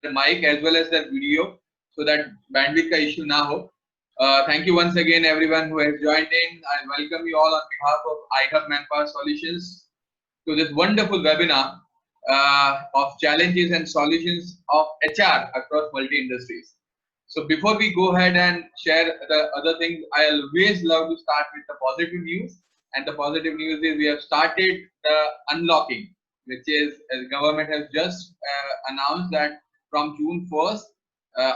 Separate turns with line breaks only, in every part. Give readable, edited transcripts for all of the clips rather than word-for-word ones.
mic as well as their video so that bandwidth ka issue na ho. Thank you once again everyone who has joined in. I welcome you all on behalf of iHub Manpower Solutions to this wonderful webinar of challenges and solutions of HR across multi-industries. So before we go ahead and share the other things, I always love to start with the positive news. And the positive news is we have started the unlocking, which is the government has just announced that from June 1st,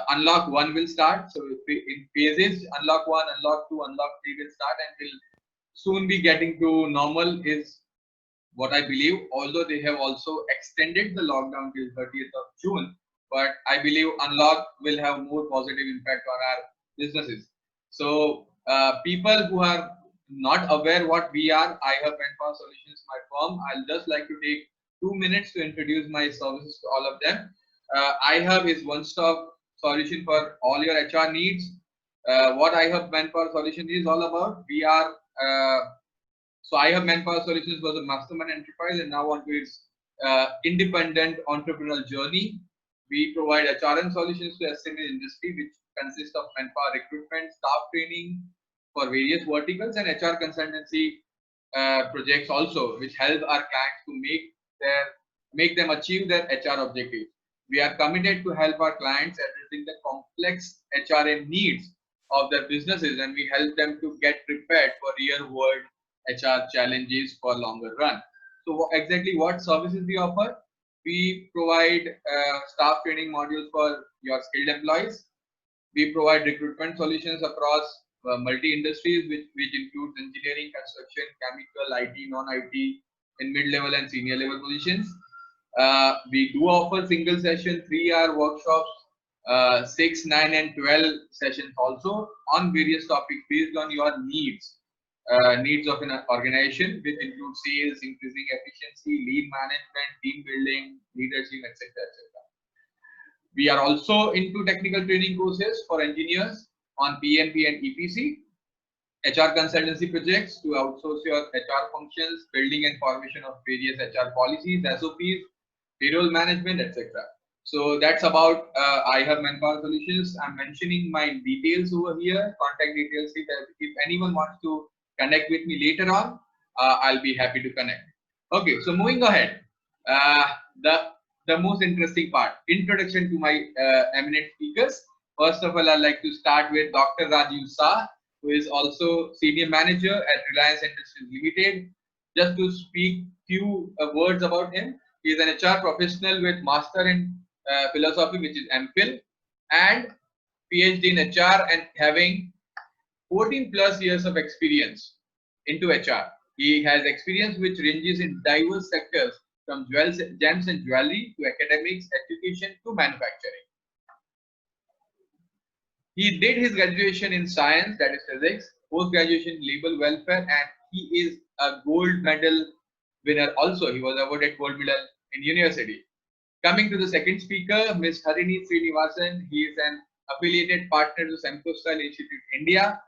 unlock 1 will start. So in phases, unlock 1, unlock 2, unlock 3 will start and will soon be getting to normal is what I believe, although they have also extended the lockdown till 30th of June, but I believe unlock will have more positive impact on our businesses. So people who are not aware what we are, iHub Manpower Solutions, my firm, I'll just like to take 2 minutes to introduce my services to all of them. iHub is one-stop solution for all your HR needs. What iHub Manpower Solution is all about, we are so iHub Manpower Solutions was a mastermind enterprise and now onto its independent entrepreneurial journey. We provide HRM solutions to SME industry, which consists of manpower recruitment, staff training for various verticals, and HR consultancy projects also, which help our clients to make them achieve their HR objectives. We are committed to help our clients addressing the complex HRM needs of their businesses, and we help them to get prepared for real world HR challenges for longer run. So exactly what services we offer? We provide staff training modules for your skilled employees. We provide recruitment solutions across multi-industries, which includes engineering, construction, chemical, IT, non-IT, in mid-level and senior level positions. We do offer single session 3-hour workshops, 6, 9, and 12 sessions also on various topics based on your needs of an organization, which include sales, increasing efficiency, lead management, team building, leadership, etc. etc. We are also into technical training courses for engineers on PMP and EPC, HR consultancy projects to outsource your HR functions, building and formation of various HR policies, SOPs, payroll management, etc. So that's about iHub Manpower Solutions. I'm mentioning my details over here, contact details. If anyone wants to connect with me later on, I'll be happy to connect. Okay, so moving ahead, the most interesting part, introduction to my eminent speakers. First of all, I'd like to start with Dr. Rajiv Shah, who is also Senior Manager at Reliance Industries Limited. Just to speak few words about him, he is an HR professional with Master in Philosophy, which is MPhil, and PhD in HR, and having 14 plus years of experience into HR. He has experience which ranges in diverse sectors from gems and jewelry to academics, education to manufacturing. He did his graduation in science, that is physics, post-graduation labor welfare, and he is a gold medal winner also. He was awarded gold medal in university. Coming to the second speaker, Ms. Harini Srinivasan, he is an affiliated partner to Semco Style Institute India.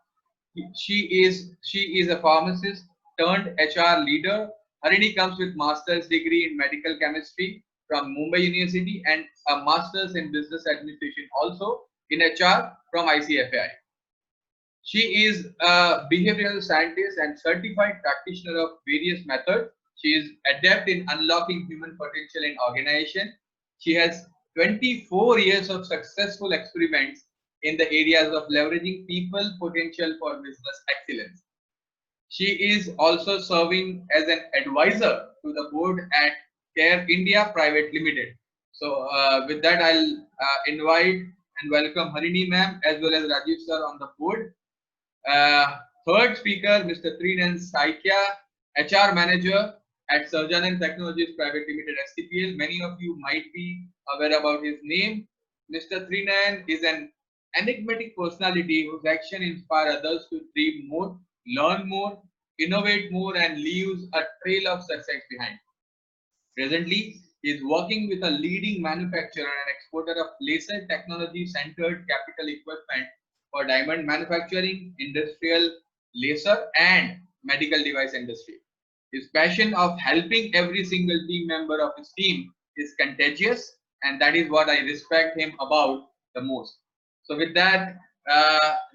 She is a pharmacist turned HR leader. Harini comes with master's degree in medical chemistry from Mumbai University and a master's in business administration also in HR from ICFI. She is a behavioral scientist and certified practitioner of various methods. She is adept in unlocking human potential in organization. She has 24 years of successful experiments in the areas of leveraging people potential for business excellence. She is also serving as an advisor to the board at Care India Private Limited. So with that, I'll invite and welcome Harini ma'am as well as Rajiv sir on the board. Third speaker, Mr. Trinan Saikia, HR Manager at Surgeon Technologies Private Limited STPL. Many of you might be aware about his name. Mr. Trinan is an enigmatic personality whose action inspires others to dream more, learn more, innovate more, and leaves a trail of success behind. Presently, he is working with a leading manufacturer and exporter of laser technology-centered capital equipment for diamond manufacturing, industrial laser, and medical device industry. His passion of helping every single team member of his team is contagious, and that is what I respect him about the most. So with that,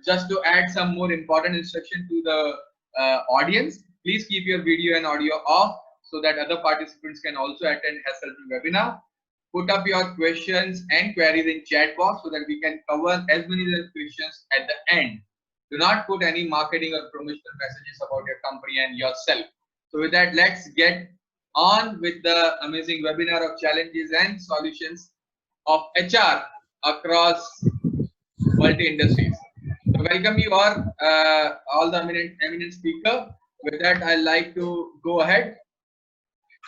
just to add some more important instruction to the audience, please keep your video and audio off so that other participants can also attend Hassle webinar. Put up your questions and queries in chat box so that we can cover as many of the questions at the end. Do not put any marketing or promotional messages about your company and yourself. So with that, let's get on with the amazing webinar of challenges and solutions of HR across multi-industries. So welcome you all the eminent speaker. With that, I'd like to go ahead.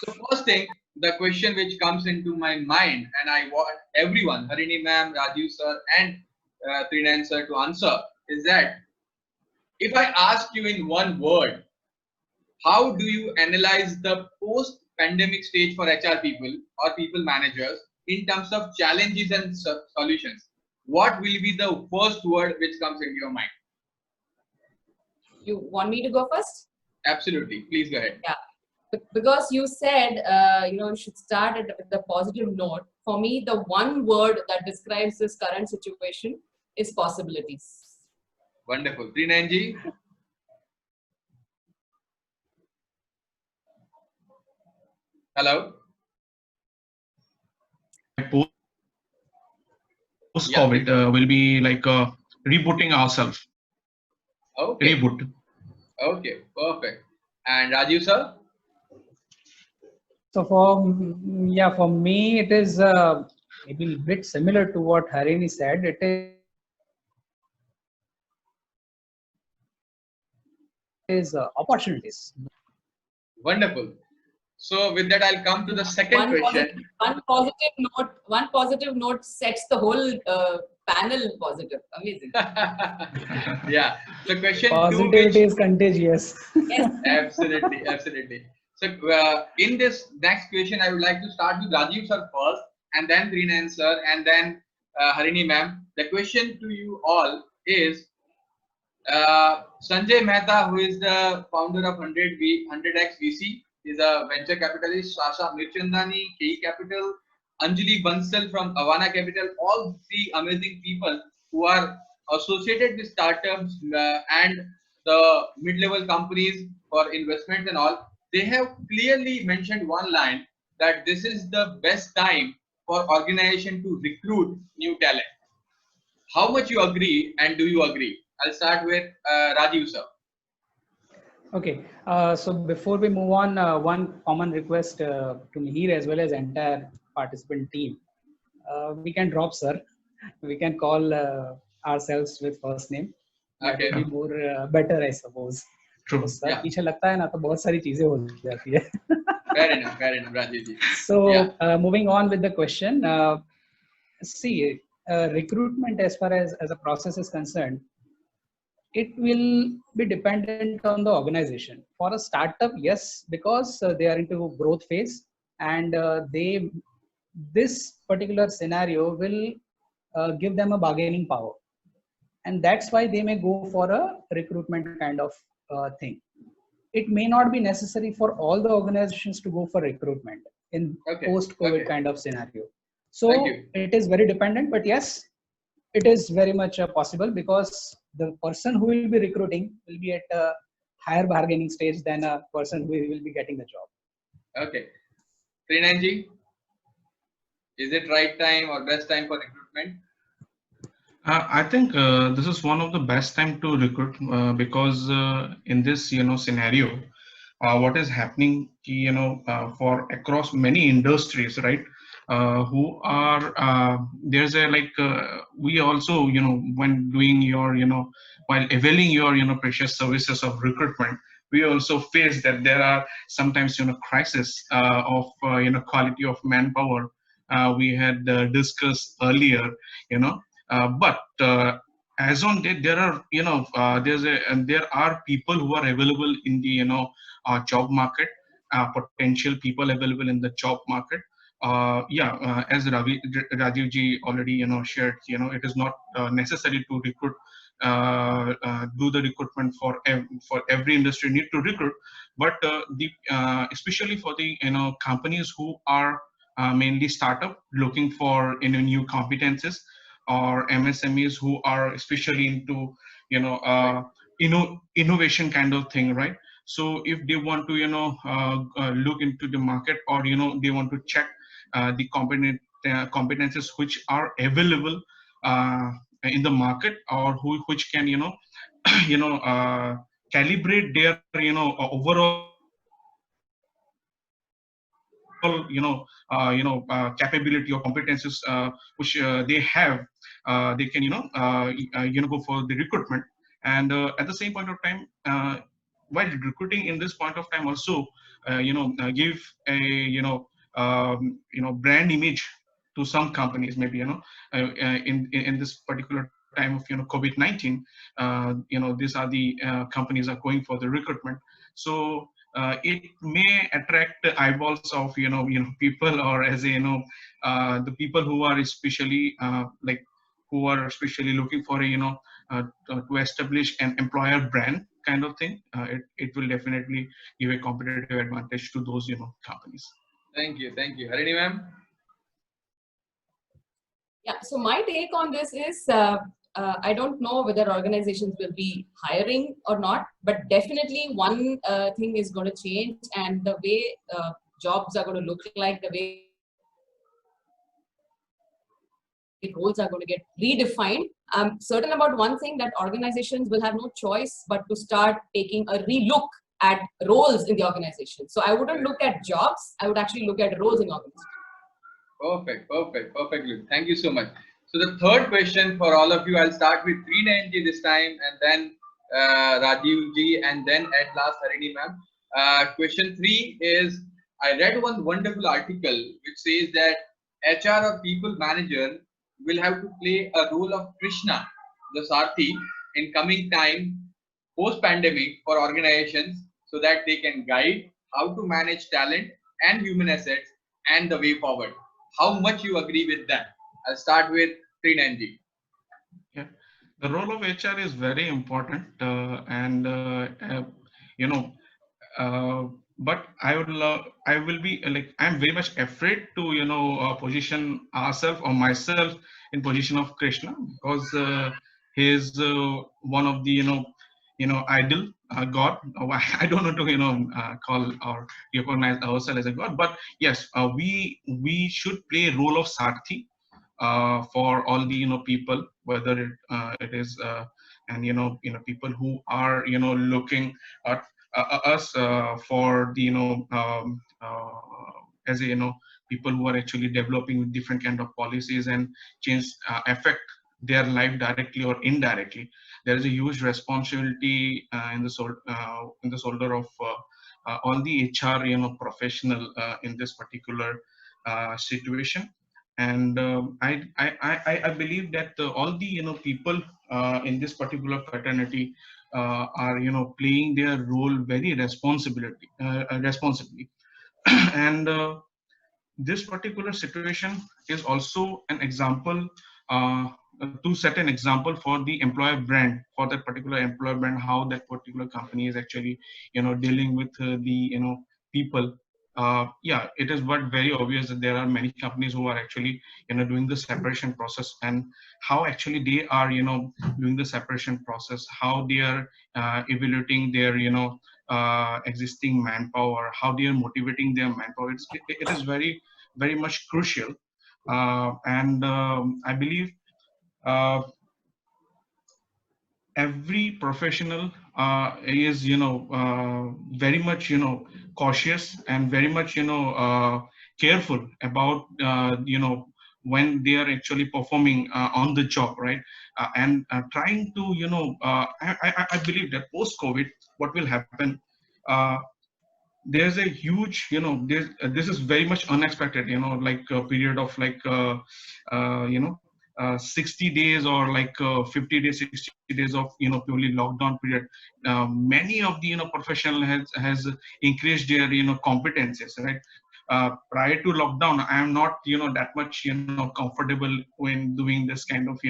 So first thing, the question which comes into my mind, and I want everyone, Harini ma'am, Rajiv sir, and Trinan sir to answer, is that if I ask you in one word, how do you analyze the post-pandemic stage for HR people or people managers in terms of challenges and solutions? What will be the first word which comes into your mind?
You want me to go first?
Absolutely. Please go ahead.
Yeah. Because you said, you should start at the positive note. For me, the one word that describes this current situation is possibilities.
Wonderful. Trinanji? Hello?
Post-COVID will be like rebooting ourselves.
Okay.
Reboot.
Okay, perfect. And Rajiv sir?
So for me, it is maybe a bit similar to what Harini said. It is opportunities.
Wonderful. So with that, I'll come to the second question.
One positive note sets the whole panel positive. Amazing.
Yeah. So question
Positivity is contagious.
Yes.
Absolutely, absolutely. So in this next question, I would like to start with Rajiv sir first, and then Trinan sir, and then Harini ma'am. The question to you all is Sanjay Mehta, who is the founder of 100x VC, is a venture capitalist. Sasha Mirchandani, KE Capital, Anjali Bansal from Avana Capital, all three amazing people who are associated with startups and the mid-level companies for investments and all. They have clearly mentioned one line that this is the best time for organization to recruit new talent. How much you agree, and do you agree? I'll start with Rajiv sir.
Okay, so before we move on, one common request to Mihir as well as entire participant team. We can drop sir. We can call ourselves with first name. That
Okay.
would be more better, I suppose.
True.
Sir
Yeah.
पीछे लगता है ना तो बहुत सारी चीजें हो जाती है.
Fair enough, Rajiv ji.
So
Yeah.
moving on with the question, see, recruitment as far as a process is concerned, it will be dependent on the organization. For a startup, yes, because they are into growth phase, and this particular scenario will give them a bargaining power, and that's why they may go for a recruitment kind of thing. It may not be necessary for all the organizations to go for recruitment in post-COVID kind of scenario. So it is very dependent, but yes, it is very much possible because the person who will be recruiting will be at a higher bargaining stage than a person who will be getting the job.
Okay. Trinanji, is it right time or best time for recruitment?
I think this is one of the best time to recruit because in this scenario, what is happening for across many industries, right? Who are there's a we also when doing your while availing your precious services of recruitment, we also face that there are sometimes crisis of quality of manpower. We had discussed earlier, but as on date, there are there are people who are available in the job market, potential people available in the job market. As Rajiv ji already shared, it is not necessary to recruit, do the recruitment for every industry need to recruit, but especially for the companies who are mainly startup looking for new competences, or MSMEs who are especially into innovation kind of thing, right? So if they want to look into the market, or they want to check the competences which are available in the market, or which can calibrate their overall capability or competences which they have, they can go for the recruitment. And at the same point of time, while recruiting in this point of time also, give a brand image to some companies, maybe in this particular time of COVID-19, these are the companies are going for the recruitment. So it may attract the eyeballs of people, or as the people who are especially who are especially looking for a to establish an employer brand kind of thing. It will definitely give a competitive advantage to those companies.
Thank you, Harini ma'am.
Yeah, so my take on this is I don't know whether organizations will be hiring or not, but definitely one thing is going to change, and the way jobs are going to look like, the way roles are going to get redefined. I'm certain about one thing, that organizations will have no choice but to start taking a relook at roles in the organization. So I wouldn't look at jobs, I would actually look at roles in organizations.
Perfect. Thank you so much. So the third question for all of you, I'll start with Trinayanji this time, and then Rajiv ji, and then at last Harini ma'am. Question 3 is, I read one wonderful article which says that HR or people manager will have to play a role of Krishna, the Sarthi, in coming time post-pandemic for organizations, so that they can guide how to manage talent and human assets and the way forward. How much you agree with that? I'll start with Trinayanji.
Yeah, the role of HR is very important, and but I will be I'm very much afraid to position ourselves or myself in position of Krishna, because he is one of the idol God. I don't know to call or recognize ourselves as a God, but yes, we should play a role of Sarthi for all the people, whether it is and people who are looking at us for the as a people who are actually developing different kind of policies and change affect their life directly or indirectly. There is a huge responsibility in the shoulder of all the HR professional in this particular situation. And I believe that all the people in this particular fraternity are playing their role very responsibly. And this particular situation is also an example to set an example for the employer brand, for that particular employer brand, how that particular company is actually dealing with the people. Yeah, it is but very obvious that there are many companies who are actually doing the separation process, and how actually they are doing the separation process, how they are evaluating their existing manpower, how they are motivating their manpower. It is very much crucial, and I believe every professional is very much cautious and very much careful about when they are actually performing on the job, right? And trying to I believe that post COVID, what will happen, there's a huge this is very much unexpected, like a period of 60 days or 50 days, 60 days of purely lockdown period. Many of the professional has increased their competences, right? Prior to lockdown, I am not that much comfortable when doing this kind of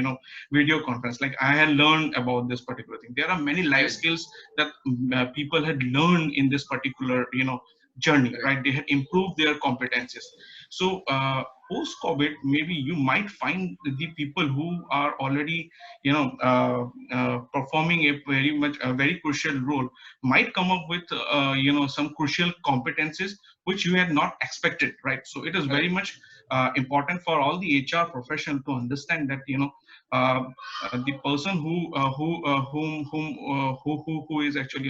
video conference. Like, I had learned about this particular thing. There are many life skills that people had learned in this particular journey, right? They had improved their competences. So post COVID, maybe you might find the people who are already, performing a very crucial role might come up with, some crucial competencies which you had not expected, right? So it is very much important for all the HR professional to understand that, uh, the person who is actually,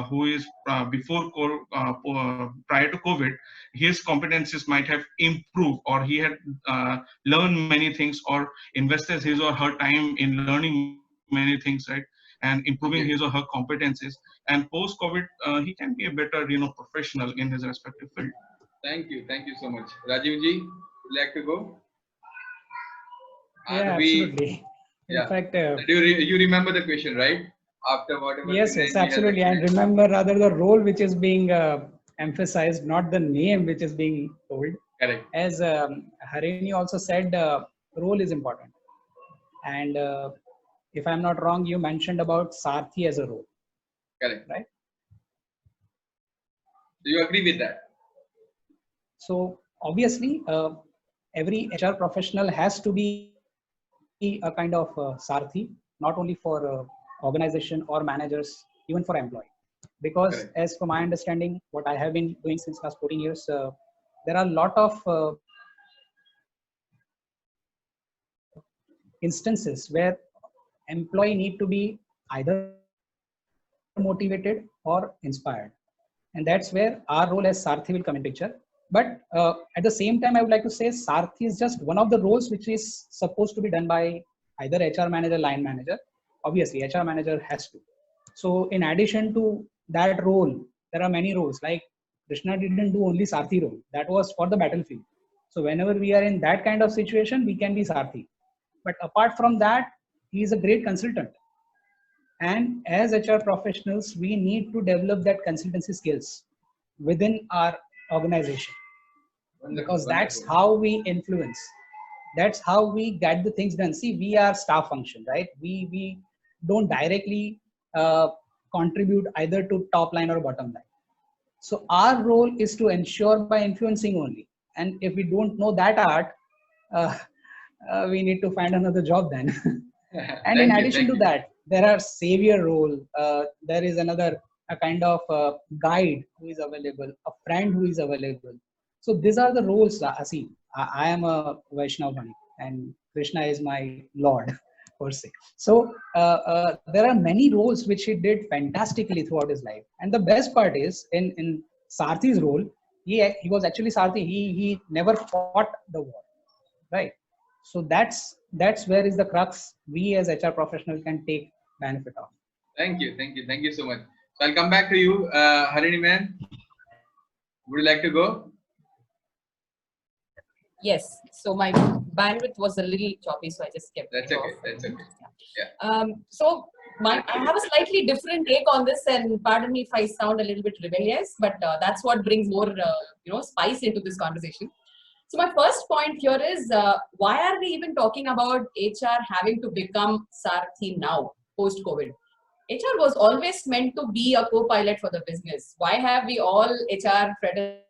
who is prior to COVID, his competencies might have improved, or he had learned many things, or invested his or her time in learning many things, right? And improving his or her competencies. And post COVID, he can be a better, professional in his respective field.
Thank you so much. Rajiv ji, would you like to go?
Yeah, absolutely. In fact,
you remember the question, right? After whatever.
Yes, absolutely. And remember rather the role which is being emphasized, not the name which is being told.
Correct.
As Harini also said, role is important. And if I'm not wrong, you mentioned about Sarthi as a role.
Correct.
Right?
Do you agree with that?
So obviously, every HR professional has to be a kind of Sarthi, not only for organization or managers, even for employee. Because
Correct.
as for my understanding, what I have been doing since last 14 years, there are a lot of instances where employee need to be either motivated or inspired. And that's where our role as Sarthi will come in picture. But at the same time, I would like to say Sarthi is just one of the roles which is supposed to be done by either HR manager, line manager. Obviously, HR manager has to. So in addition to that role, there are many roles. Like Krishna didn't do only Sarthi role. That was for the battlefield. So whenever we are in that kind of situation, we can be Sarthi. But apart from that, he is a great consultant. And as HR professionals, we need to develop that consultancy skills within our organization. Because that's how we influence. That's how we get the things done. See, we are staff function, right? We don't directly contribute either to top line or bottom line. So our role is to ensure by influencing only. And if we don't know that art, we need to find another job then. And in addition to that, there are savior role. There is a kind of guide who is available, a friend who is available. So these are the roles. See, I am a Vaishnava and Krishna is my Lord, per se. So there are many roles which he did fantastically throughout his life. And the best part is in Sarthi's role, he was actually Sarthi. He never fought the war, right? So that's where is the crux we as HR professional can take benefit of.
Thank you so much. So I'll come back to you, Harini man. Would you like to go?
Yes. So my bandwidth was a little choppy, so I just kept
That's
it
okay.
off.
That's okay.
Yeah. So I have a slightly different take on this, and pardon me if I sound a little bit rebellious, but that's what brings more, spice into this conversation. So my first point here is, why are we even talking about HR having to become Sarthi now, post-COVID? HR was always meant to be a co-pilot for the business. Why have we all HR fraternity,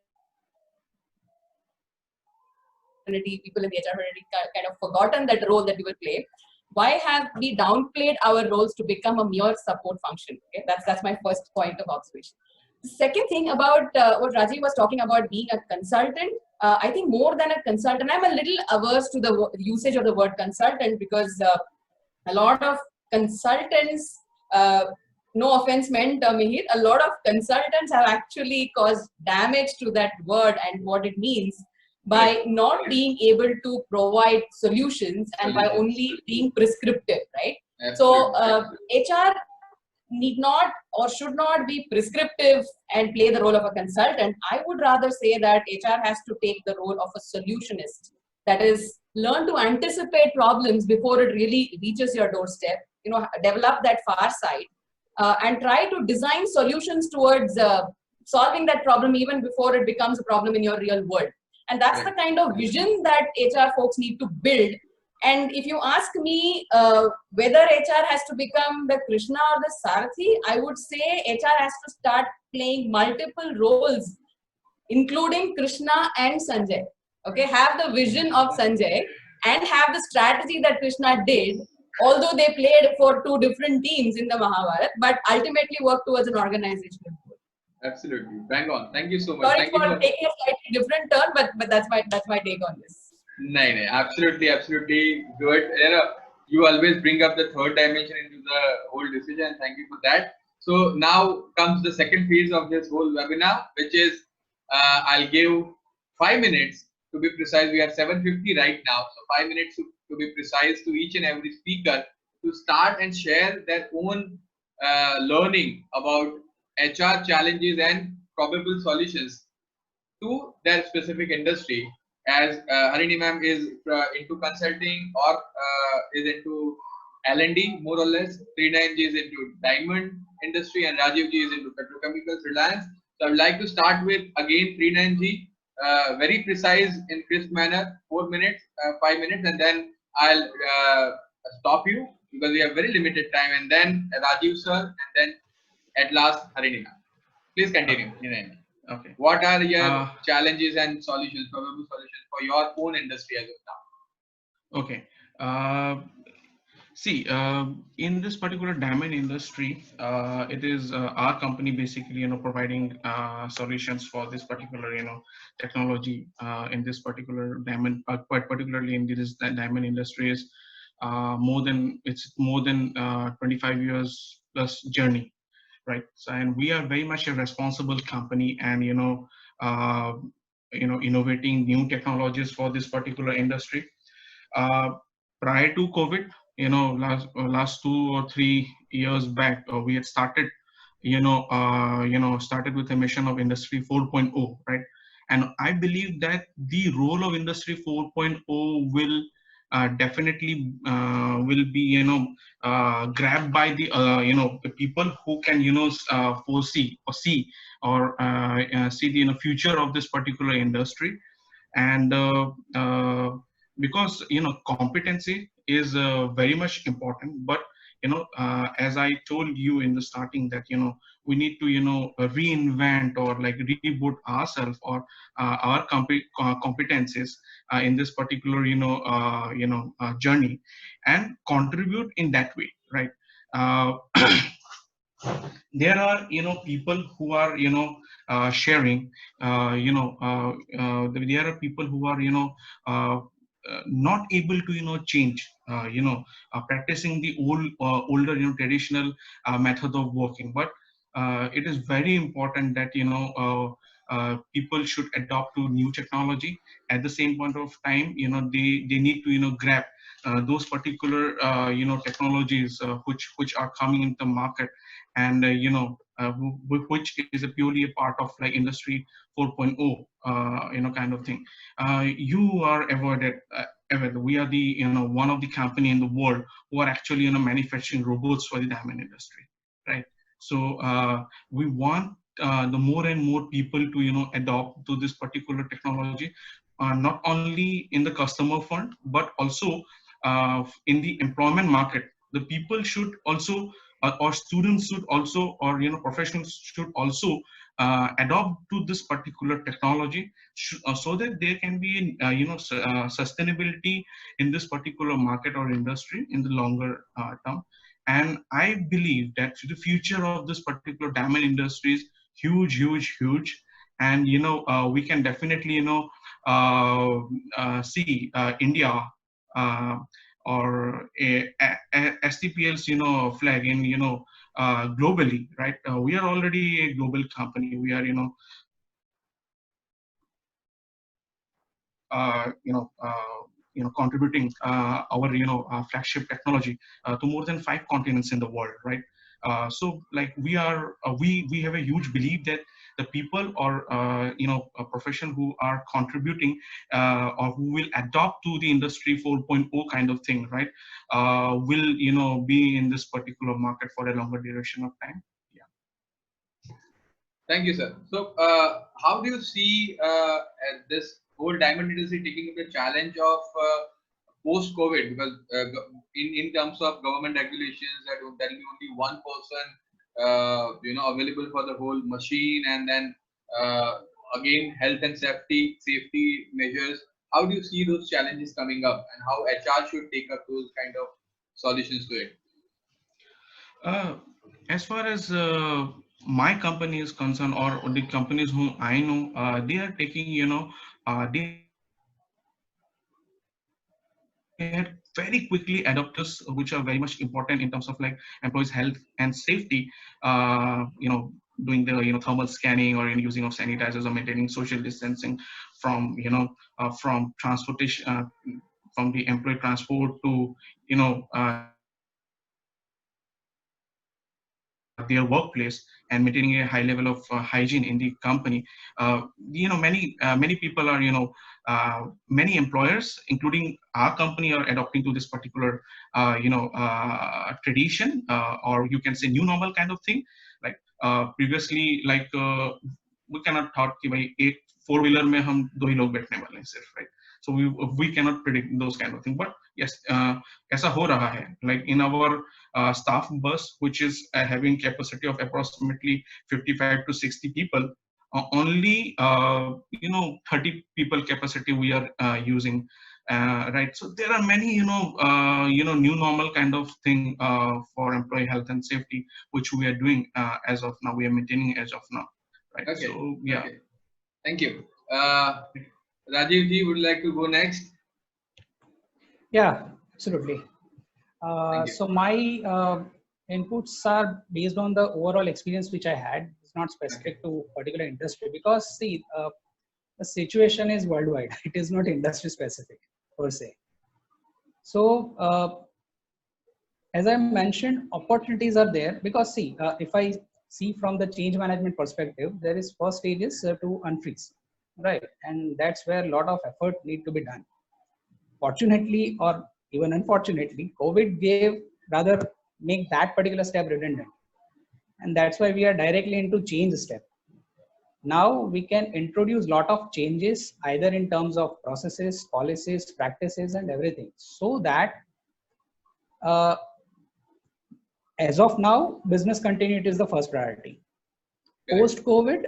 people in the HR fraternity kind of forgotten that role that we will play? Why have we downplayed our roles to become a mere support function? Okay, that's my first point of observation. The second thing about what Rajiv was talking about being a consultant, I think more than a consultant, I'm a little averse to the usage of the word consultant, because a lot of consultants, no offense meant, Mihir, a lot of consultants have actually caused damage to that word and what it means by not being able to provide solutions and by only being prescriptive, right? So HR need not or should not be prescriptive and play the role of a consultant. I would rather say that HR has to take the role of a solutionist. That is, learn to anticipate problems before it really reaches your doorstep, develop that far sight, and try to design solutions towards solving that problem even before it becomes a problem in your real world. And that's the kind of vision that HR folks need to build. And if you ask me whether HR has to become the Krishna or the Sarthi, I would say HR has to start playing multiple roles including Krishna and Sanjay, okay, have the vision of Sanjay and have the strategy that Krishna did, although they played for two different teams in the Mahabharata, but ultimately worked towards an organizational goal.
Absolutely, bang on. Thank you so much.
Sorry
Thank you
for
for
taking a slightly different turn, but that's my take on this.
no, absolutely, absolutely good. You always bring up the third dimension into the whole decision. Thank you for that. So now comes the second phase of this whole webinar, which is I'll give 5 minutes to be precise. We are 7:50 right now, so 5 minutes to be precise to each and every speaker to start and share their own learning about HR challenges and probable solutions to their specific industry. As Harini ma'am is into consulting or is into L&D more or less, 39G is into diamond industry, and Rajiv ji is into petrochemicals, Reliance. So I would like to start with again 39G, very precise in crisp manner, 4 minutes, 5 minutes, and then I'll stop you because we have very limited time, and then Rajiv sir, and then at last Harini ma'am. Please continue.
Okay.
What are your challenges and solutions, probable solutions for your own industry as of now?
Okay. See, in this particular diamond industry, it is our company basically, providing solutions for this particular, technology in this particular diamond, quite particularly in this diamond industry is more than 25 years plus journey, right? So, and we are very much a responsible company, and innovating new technologies for this particular industry. Prior to COVID, last 2 or 3 years back, we had started, started with a mission of Industry 4.0, right? And I believe that the role of Industry 4.0 will definitely will be, grabbed by the, the people who can, foresee or see or see the future of this particular industry. And because competency is very much important, but as I told you in the starting that we need to reinvent or like reboot ourselves or our competencies in this particular journey, and contribute in that way, right? There are people who are sharing there are people who are not able to change practicing the older traditional method of working, but it is very important that people should adopt to new technology. At the same point of time, they need to grab those particular technologies which are coming into the market, and which is a purely a part of like Industry 4.0 kind of thing. You are aware that we are the one of the company in the world who are actually manufacturing robots for the diamond industry, right? So we want the more and more people to adopt to this particular technology, not only in the customer front but also in the employment market. The people should also or students should also, or professionals should also adopt to this particular technology, so that there can be sustainability in this particular market or industry in the longer term. And I believe that the future of this particular diamond industry is huge, huge, huge. And we can definitely see India or STPL's flag in globally, right? We are already a global company. We are contributing our flagship technology to more than 5 continents in the world, right? So like we are we have a huge belief that the people or a profession who are contributing or who will adopt to the Industry 4.0 kind of thing, right, will be in this particular market for a longer duration of time. Yeah.
Thank you, sir. So how do you see this whole diamond industry taking the challenge of post-COVID? Because in terms of government regulations, that there will be only one person available for the whole machine, and then again, health and safety measures. How do you see those challenges coming up, and how HR should take up those kind of solutions to it?
As far as my company is concerned, or the companies whom I know, they are taking, they had very quickly adopters which are very much important in terms of like employees' health and safety. Doing the thermal scanning or using of sanitizers or maintaining social distancing from from transportation, from the employee transport to their workplace, and maintaining a high level of hygiene in the company. Many people are many employers, including our company, are adopting to this particular tradition, or you can say new normal kind of thing. Like previously, like we cannot thought कि भाई एक 4-wheeler में हम 2 ही लोग बैठने वाले हैं सिर्फ, right? So we cannot predict those kind of things, but yes, ऐसा हो रहा है. Like in our staff bus, which is having capacity of approximately 55 to 60 people, only 30 people capacity we are using, right? So there are many new normal kind of thing for employee health and safety, which we are doing as of now. We are maintaining as of now, right?
Okay.
So yeah.
Okay. Thank you. Rajiv ji would like to go next.
Yeah, absolutely.
Thank you.
So my inputs are based on the overall experience which I had. It's not specific to particular industry, because see, the situation is worldwide. It is not industry specific per se. So as I mentioned, opportunities are there, because see, if I see from the change management perspective, there is first stage is to unfreeze, right? And that's where a lot of effort need to be done. Fortunately, or even unfortunately, COVID gave rather make that particular step redundant. And that's why we are directly into change step. Now we can introduce lot of changes either in terms of processes, policies, practices, and everything, so that as of now, business continuity is the first priority. Post COVID,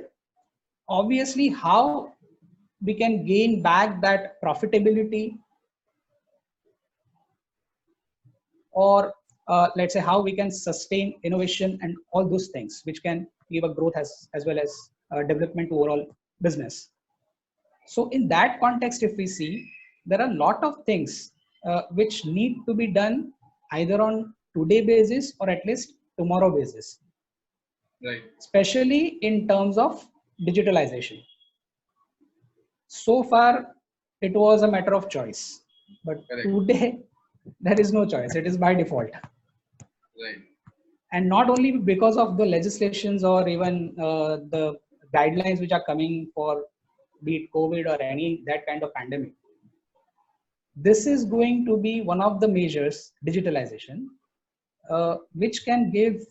obviously, how we can gain back that profitability, or let's say how we can sustain innovation and all those things which can give a growth as well as development to overall business. So in that context, if we see, there are a lot of things which need to be done either on today basis or at least tomorrow basis,
Right.
especially in terms of digitalization. So far it was a matter of choice, but
Correct.
today there is no choice. It is by default.
Right.
And not only because of the legislations or even the guidelines which are coming for be it COVID or any that kind of pandemic. This is going to be one of the measures, digitalization, which can give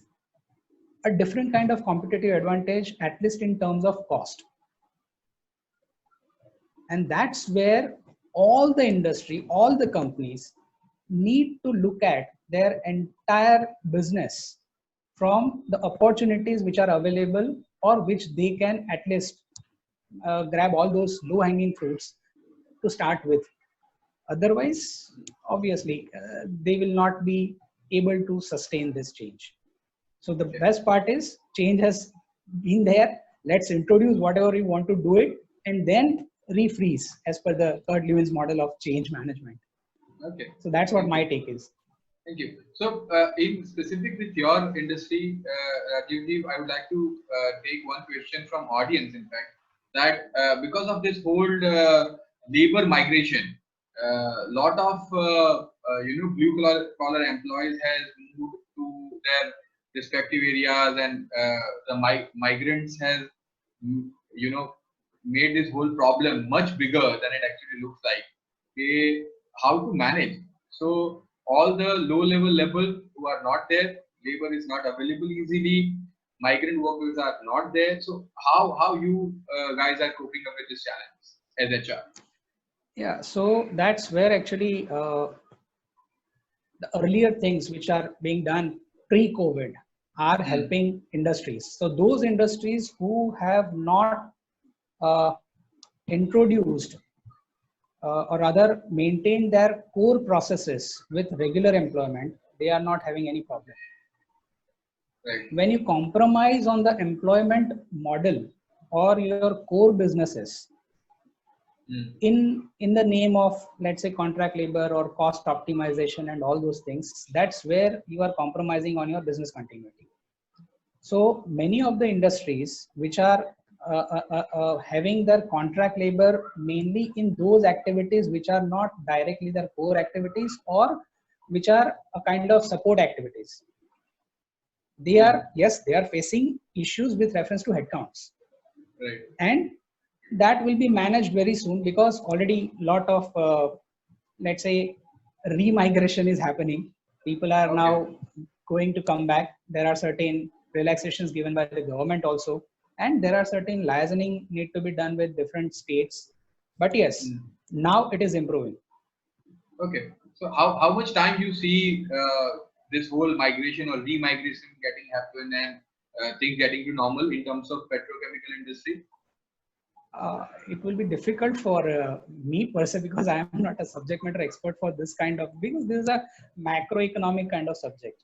a different kind of competitive advantage, at least in terms of cost. And that's where all the industry, all the companies need to look at their entire business from the opportunities which are available, or which they can at least grab all those low-hanging fruits to start with. Otherwise, obviously, they will not be able to sustain this change. So the best part is change has been there. Let's introduce whatever we want to do it, and then refreeze as per the Kurt-Lewin's model of change management.
Okay.
So that's what my take is.
Thank you. So, in specific with your industry, Rajiv, I would like to take one question from audience. In fact, that because of this whole labor migration, lot of blue collar employees has moved to their respective areas, and the migrants has made this whole problem much bigger than it actually looks like. How to manage? So all the low level who are not there, labor is not available easily, migrant workers are not there. So how you guys are coping up with this challenge as HR?
Yeah, so that's where actually the earlier things which are being done pre-COVID are helping industries. So those industries who have not introduced or rather maintain their core processes with regular employment, they are not having any problem.
Right.
When you compromise on the employment model or your core businesses in the name of, let's say, contract labor or cost optimization and all those things, that's where you are compromising on your business continuity. So many of the industries which are having their contract labor mainly in those activities which are not directly their core activities or which are a kind of support activities. They are, yes, they are facing issues with reference to headcounts.
Right.
And that will be managed very soon because already lot of, let's say, remigration is happening. People are now going to come back. There are certain relaxations given by the government also. And there are certain liaising need to be done with different states. But yes, now it is improving.
Okay. So how much time you see this whole migration or remigration getting happen and things getting to normal in terms of petrochemical industry?
It will be difficult for me per se because I am not a subject matter expert for this kind of, because this is a macroeconomic kind of subject.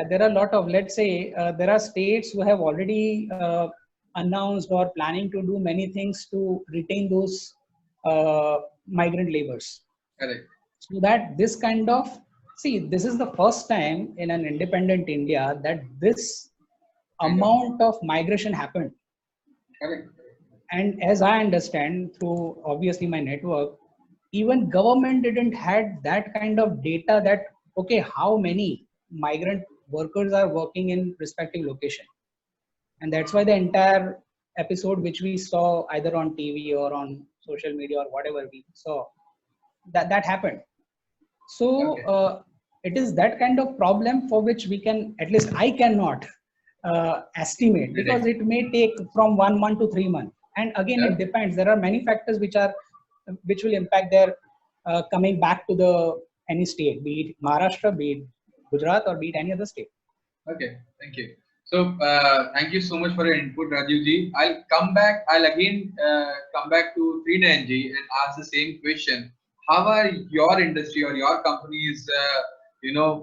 There are a lot of, let's say, there are states who have already announced or planning to do many things to retain those migrant laborers.
Correct.
So that this kind of, see, this is the first time in an independent India that this amount of migration happened.
Correct.
And as I understand through obviously my network, even government didn't had that kind of data that, okay, how many migrant workers are working in respective location. And that's why the entire episode which we saw either on TV or on social media or whatever we saw, that happened. So it is that kind of problem for which we can, at least I cannot estimate, because it may take from 1 month to 3 months. And again, it depends. There are many factors which will impact their coming back to the any state, be it Maharashtra, be it Gujarat, or be it any other state.
Okay, thank you. So thank you so much for your input, Rajiv ji. I'll come back. I'll again come back to Srinayan ji and ask the same question. How are your industry or your companies,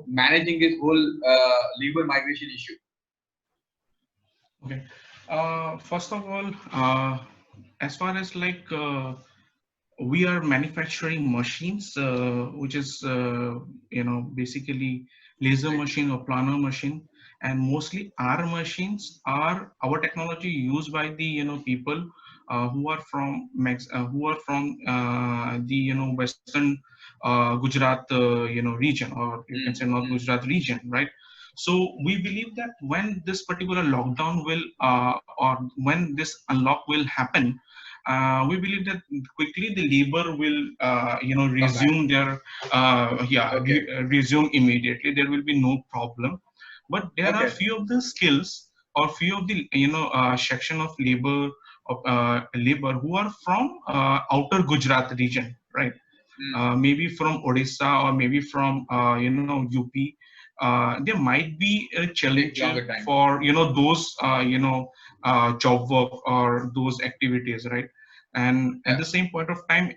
managing this whole labor migration issue?
Okay. First of all, as far as like we are manufacturing machines, which is basically laser machine or planer machine, and mostly our machines are our technology used by the people who are from the western Gujarat region, or you can say North Gujarat region, right? So we believe that when this particular lockdown will or when this unlock will happen, we believe that quickly the labor will resume their resume immediately. There will be no problem. But there are few of the skills or few of the section of labor who are from outer Gujarat region, right? Maybe from Odisha or maybe from UP. There might be a challenge for those job work or those activities, right? And at the same point of time,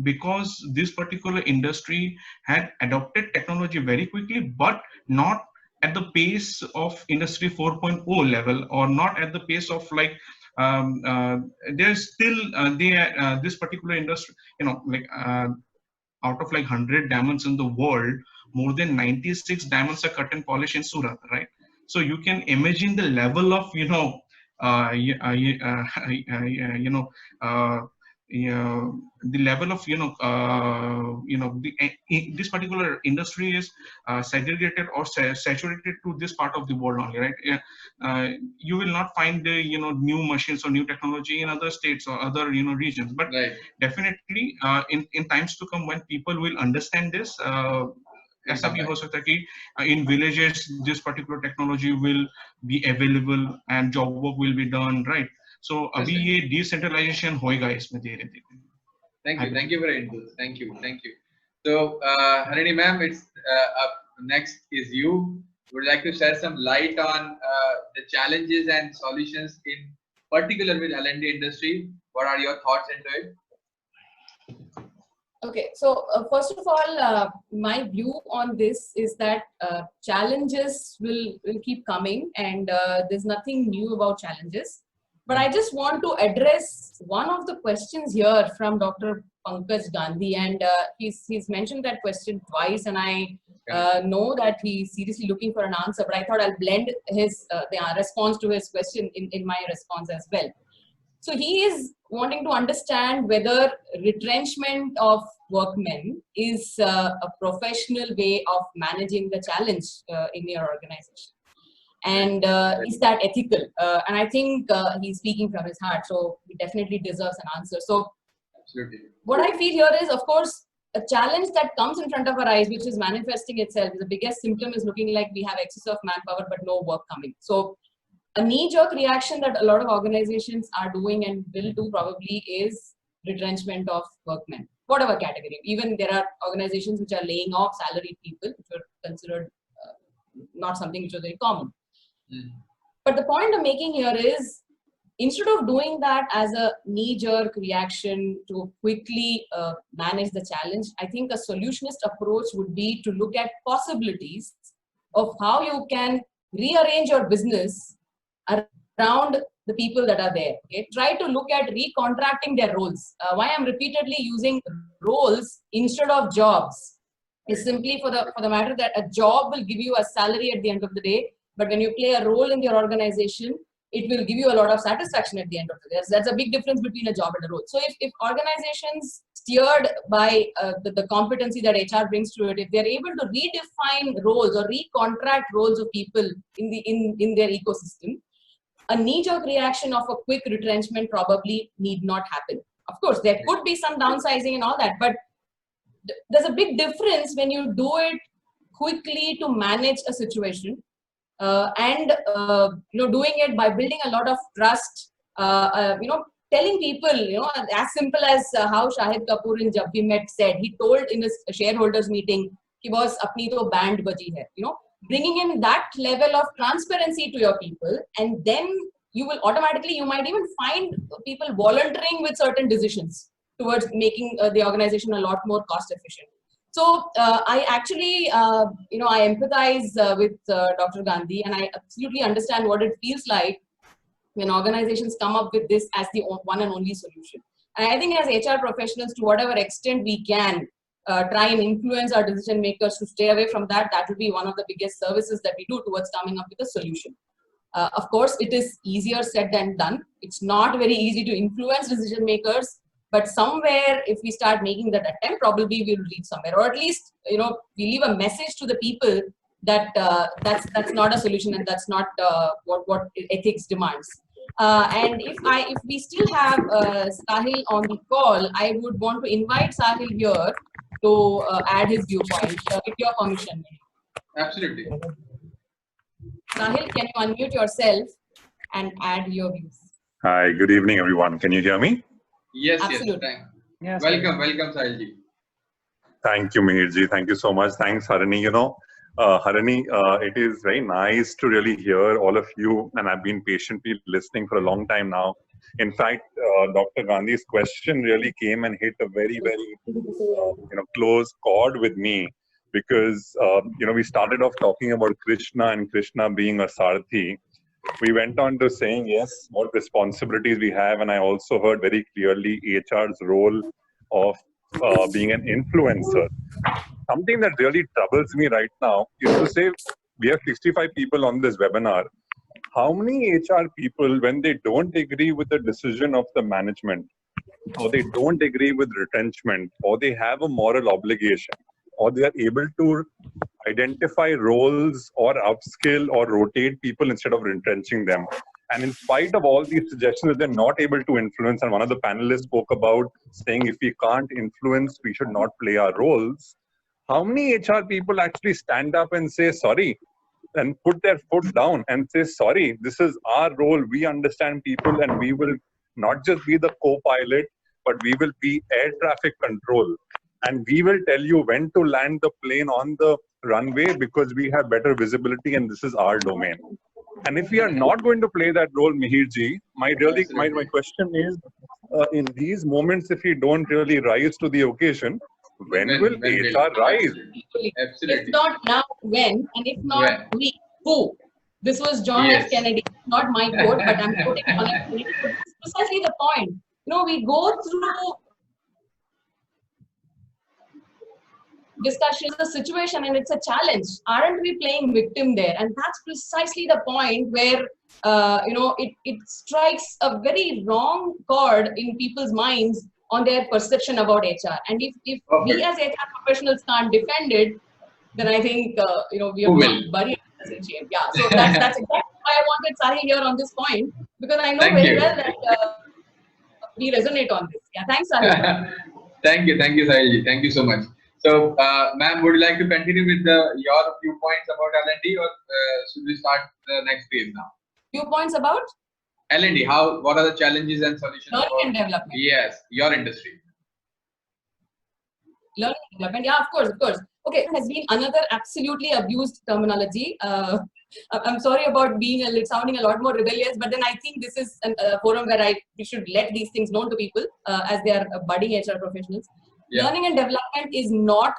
because this particular industry had adopted technology very quickly, but not at the pace of industry 4.0 level, or not at the pace of like there's still this particular industry, out of like 100 diamonds in the world, more than 96 diamonds are cut and polished in Surat, right? So you can imagine the level of the level of this particular industry is segregated or saturated to this part of the world only, right? You will not find the new machines or new technology in other states or other regions, but definitely in times to come, when people will understand this, ऐसा भी हो सकता है कि in villages this particular technology will be available and job work will be done, right? So अभी ये decentralization होएगा इसमें धीरे धीरे.
Thank you for your input. Thank you. So Harini ma'am, it's up next is you. Would like to share some light on the challenges and solutions in particular with L&D industry? What are your thoughts into it?
Okay, so first of all, my view on this is that challenges will keep coming, and there's nothing new about challenges. But I just want to address one of the questions here from Dr. Pankaj Gandhi, and he's mentioned that question twice, and I know that he's seriously looking for an answer. But I thought I'll blend his the response to his question in my response as well. So he is wanting to understand whether retrenchment of workmen is a professional way of managing the challenge in your organization. And is that ethical? And I think he's speaking from his heart, so he definitely deserves an answer. So
Absolutely.
what I feel here is, of course, a challenge that comes in front of our eyes, which is manifesting itself. The biggest symptom is looking like we have excess of manpower, but no work coming. So a knee-jerk reaction that a lot of organizations are doing and will do probably is retrenchment of workmen, whatever category. Even there are organizations which are laying off salaried people, which are considered not something which was very common. But the point I'm making here is, instead of doing that as a knee-jerk reaction to quickly manage the challenge, I think a solutionist approach would be to look at possibilities of how you can rearrange your business around the people that are there. Okay? Try to look at recontracting their roles. Why I'm repeatedly using roles instead of jobs is simply for the matter that a job will give you a salary at the end of the day, but when you play a role in your organization, it will give you a lot of satisfaction at the end of the day. That's a big difference between a job and a role. So if organizations steered by the competency that HR brings to it, if they're able to redefine roles or recontract roles of people in their ecosystem, a knee-jerk reaction of a quick retrenchment probably need not happen. Of course, there could be some downsizing and all that, but there's a big difference when you do it quickly to manage a situation and doing it by building a lot of trust. Telling people, as simple as how Shahid Kapoor in Jab We Met said. He told in his shareholders meeting, "Ki boss apni to band baji hai." Bringing in that level of transparency to your people, and then you will automatically, you might even find people volunteering with certain decisions towards making the organization a lot more cost efficient. So I actually, I empathize with Dr. Gandhi, and I absolutely understand what it feels like when organizations come up with this as the one and only solution. And I think as HR professionals, to whatever extent we can, try and influence our decision makers to stay away from that. That would be one of the biggest services that we do towards coming up with a solution. Of course, it is easier said than done. It's not very easy to influence decision makers, but somewhere if we start making that attempt, probably we will reach somewhere, or at least we leave a message to the people that that's not a solution and that's not what ethics demands. And if we still have Sahil on the call, I would want to invite Sahil here to add his viewpoint, with your permission.
Absolutely.
Sahil, can you unmute yourself and add your views?
Hi, good evening, everyone. Can you hear me?
Yes,
Absolutely.
yes.
Yes.
Welcome, Sahilji.
Thank you, Mihirji. Thank you so much. Thanks, Harini. Harini, it is very nice to really hear all of you, and I've been patiently listening for a long time now. In fact, Dr. Gandhi's question really came and hit a very, very, close chord with me, because, we started off talking about Krishna and Krishna being a Sarathi. We went on to saying, yes, what responsibilities we have, and I also heard very clearly HR's role of being an influencer. Something that really troubles me right now is to say, we have 65 people on this webinar. How many HR people, when they don't agree with the decision of the management, or they don't agree with retrenchment, or they have a moral obligation, or they are able to identify roles or upskill or rotate people instead of retrenching them, and in spite of all these suggestions, they're not able to influence? And one of the panelists spoke about saying, if we can't influence, we should not play our roles. How many HR people actually stand up and say sorry and put their foot down and say, sorry, this is our role. We understand people, and we will not just be the co-pilot, but we will be air traffic control. And we will tell you when to land the plane on the runway because we have better visibility and this is our domain. And if we are not going to play that role, Mihirji, my question is, in these moments, if we don't really rise to the occasion, when will HR rise?
Absolutely.
If not now, when? And if not, we, who? This was John F. Kennedy, not my quote, but I'm quoting John F. Kennedy. It's precisely the point. You know, we go through discussions, a situation, and it's a challenge. Aren't we playing victim there? And that's precisely the point where you know, it strikes a very wrong chord in people's minds on their perception about HR. And if we as HR professionals can't defend it, then I think you know, we are not buried in shame. Yeah. So that's exactly why I wanted Sahil here on this point, because I know very well that we resonate on this. Yeah. Thanks, Sahil.
Thank you, Sahil. Thank you so much. So, ma'am, would you like to continue with your viewpoints about L&D, or should we start the next phase now?
Viewpoints about
L&D. What are the challenges and solutions?
Learning and development.
Yes, your industry.
Learning and development. Yeah, of course. Okay, it has been another absolutely abused terminology. I'm sorry about sounding a lot more rebellious, but then I think this is a forum where we should let these things known to people as they are budding HR professionals. Yeah. Learning and development is not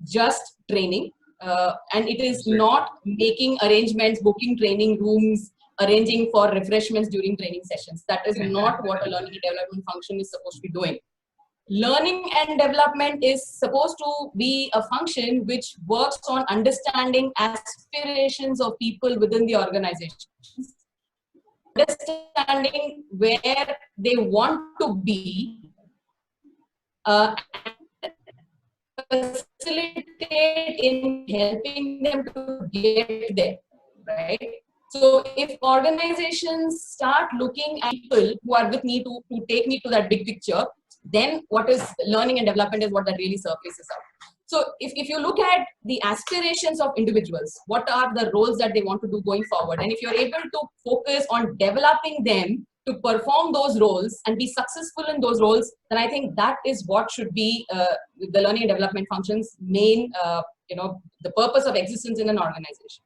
just training, and it is not making arrangements, booking training rooms, arranging for refreshments during training sessions. That is not what a learning and development function is supposed to be doing. Learning and development is supposed to be a function which works on understanding aspirations of people within the organization, understanding where they want to be, and facilitate in helping them to get there, right? So if organizations start looking at people who are with me to take me to that big picture, then what is learning and development is what that really surfaces out. So if you look at the aspirations of individuals, what are the roles that they want to do going forward? And if you're able to focus on developing them to perform those roles and be successful in those roles, then I think that is what should be the learning and development function's main, the purpose of existence in an organization.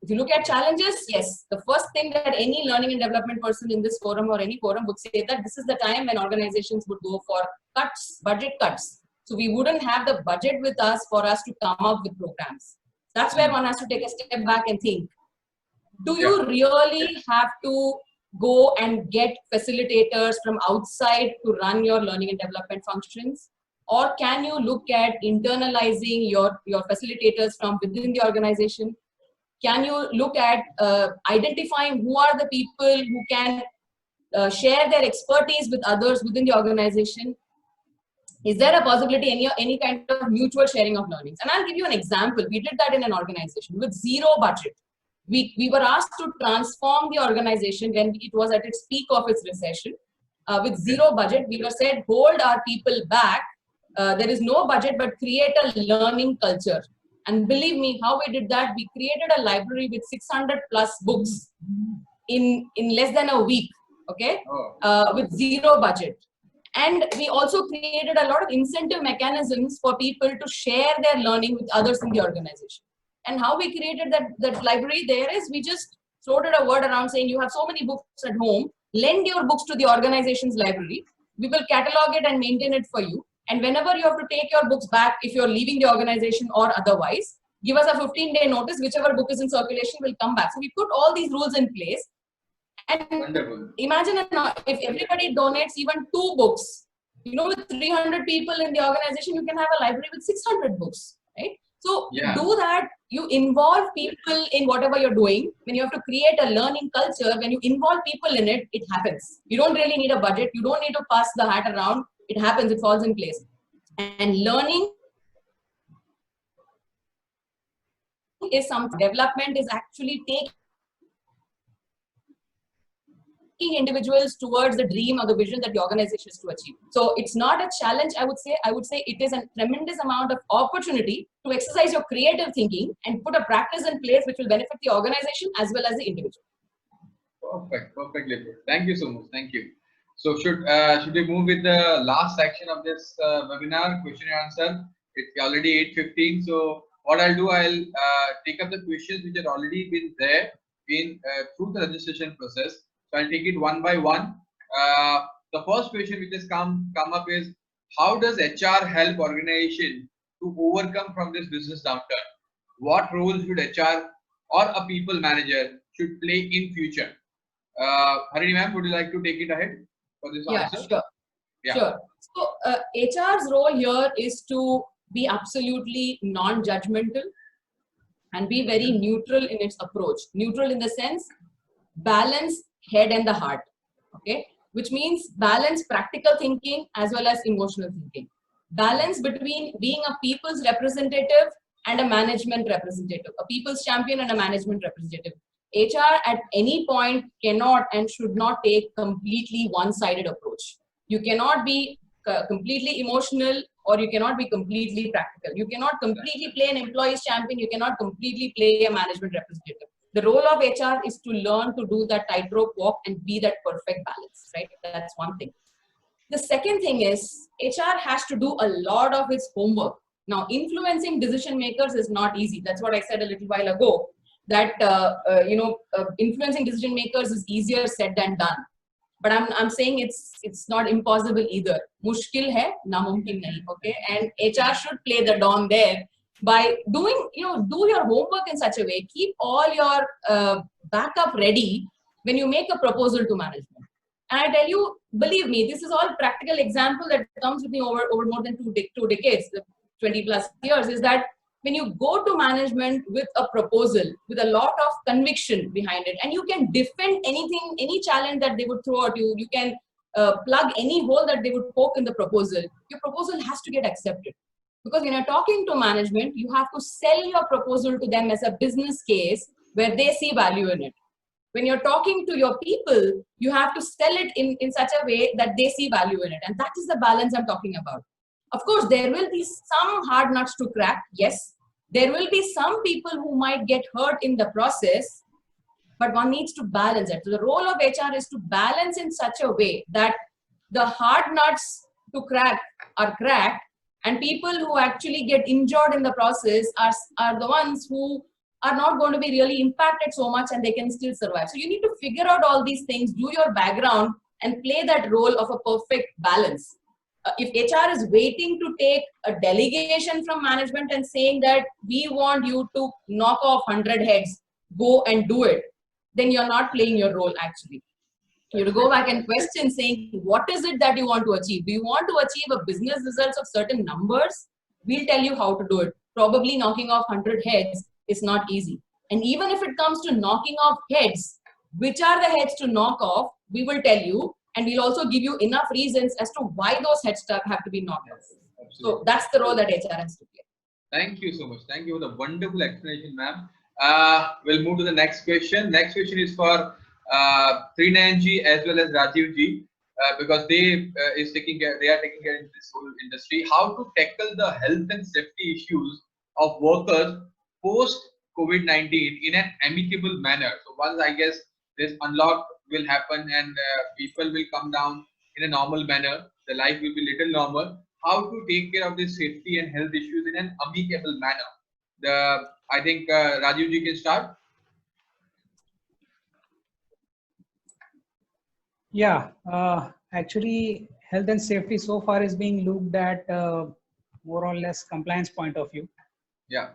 If you look at challenges, yes, the first thing that any learning and development person in this forum or any forum would say that this is the time when organizations would go for cuts, budget cuts. So we wouldn't have the budget with us for us to come up with programs. That's where one has to take a step back and think, do you really have to go and get facilitators from outside to run your learning and development functions? Or can you look at internalizing your facilitators from within the organization? Can you look at identifying who are the people who can share their expertise with others within the organization? Is there a possibility any kind of mutual sharing of learnings? And I'll give you an example. We did that in an organization with zero budget. We were asked to transform the organization when it was at its peak of its recession. With zero budget, we were said, hold our people back. There is no budget, but create a learning culture. And believe me, how we did that, we created a library with 600 plus books in less than a week, okay, with zero budget. And we also created a lot of incentive mechanisms for people to share their learning with others in the organization. And how we created that library there is we just floated a word around saying you have so many books at home, lend your books to the organization's library. We will catalog it and maintain it for you. And whenever you have to take your books back, if you're leaving the organization or otherwise, give us a 15-day notice, whichever book is in circulation will come back. So we put all these rules in place. And wonderful. Imagine if everybody donates even 2 books, with 300 people in the organization, you can have a library with 600 books, right? So do that, you involve people in whatever you're doing. When you have to create a learning culture, when you involve people in it, it happens. You don't really need a budget. You don't need to pass the hat around. It happens, it falls in place. And learning is something, development is actually taking individuals towards the dream or the vision that the organization is to achieve. So it's not a challenge, I would say it is a tremendous amount of opportunity to exercise your creative thinking and put a practice in place which will benefit the organization as well as the individual.
Perfect, perfectly put. Thank you so much. Thank you. So should we move with the last section of this webinar, question and answer? It's already 8:15. So what I'll do, I'll take up the questions which have already been there in through the registration process. So I'll take it one by one. The first question which has come up is, how does HR help organization to overcome from this business downturn? What role should HR or a people manager should play in future? Harini ma'am, would you like to take it ahead for this
Yeah,
answer?
sure.
Yeah.
Sure. So HR's role here is to be absolutely non-judgmental and be very neutral in its approach. Neutral in the sense, balance head and the heart. Okay, which means balance practical thinking as well as emotional thinking. Balance between being a people's representative and a management representative, a people's champion and a management representative. HR at any point cannot and should not take completely one-sided approach. You cannot be completely emotional or you cannot be completely practical. You cannot completely play an employee's champion. You cannot completely play a management representative. The role of HR is to learn to do that tightrope walk and be that perfect balance, right? That's one thing. The second thing is HR has to do a lot of its homework. Now, influencing decision makers is not easy. That's what I said a little while ago, that influencing decision makers is easier said than done. But I'm saying it's not impossible either. Mushkil hai, namumkin nahi. Okay, and HR should play the dawn there by doing, do your homework in such a way. Keep all your backup ready when you make a proposal to management. And I tell you, believe me, this is all practical example that comes with me over more than two decades, 20 plus years, is that when you go to management with a proposal, with a lot of conviction behind it, and you can defend anything, any challenge that they would throw at you, you can plug any hole that they would poke in the proposal, your proposal has to get accepted. Because when you're talking to management, you have to sell your proposal to them as a business case where they see value in it. When you're talking to your people, you have to sell it in such a way that they see value in it. And that is the balance I'm talking about. Of course, there will be some hard nuts to crack. Yes, there will be some people who might get hurt in the process, but one needs to balance it. So the role of HR is to balance in such a way that the hard nuts to crack are cracked, and people who actually get injured in the process are the ones who are not going to be really impacted so much and they can still survive. So you need to figure out all these things, do your background, and play that role of a perfect balance. If HR is waiting to take a delegation from management and saying that we want you to knock off 100 heads, go and do it, then you're not playing your role actually. You have to go back and question saying, what is it that you want to achieve? Do you want to achieve a business results of certain numbers? We'll tell you how to do it. Probably knocking off 100 heads is not easy. And even if it comes to knocking off heads, which are the heads to knock off, we will tell you. And we'll also give you enough reasons as to why those heads have to be knocked off. So that's the role that HR has to play.
Thank you so much. Thank you for the wonderful explanation, ma'am. We'll move to the next question. Next question is for Trinayanji as well as Rajivji, because they are taking care in this whole industry. How to tackle the health and safety issues of workers post COVID-19 in an amicable manner. So once I guess this unlock will happen and people will come down in a normal manner, the life will be little normal. How to take care of this safety and health issues in an amicable manner? I think Rajivji can start.
Yeah, actually, health and safety so far is being looked at more or less compliance point of view.
Yeah.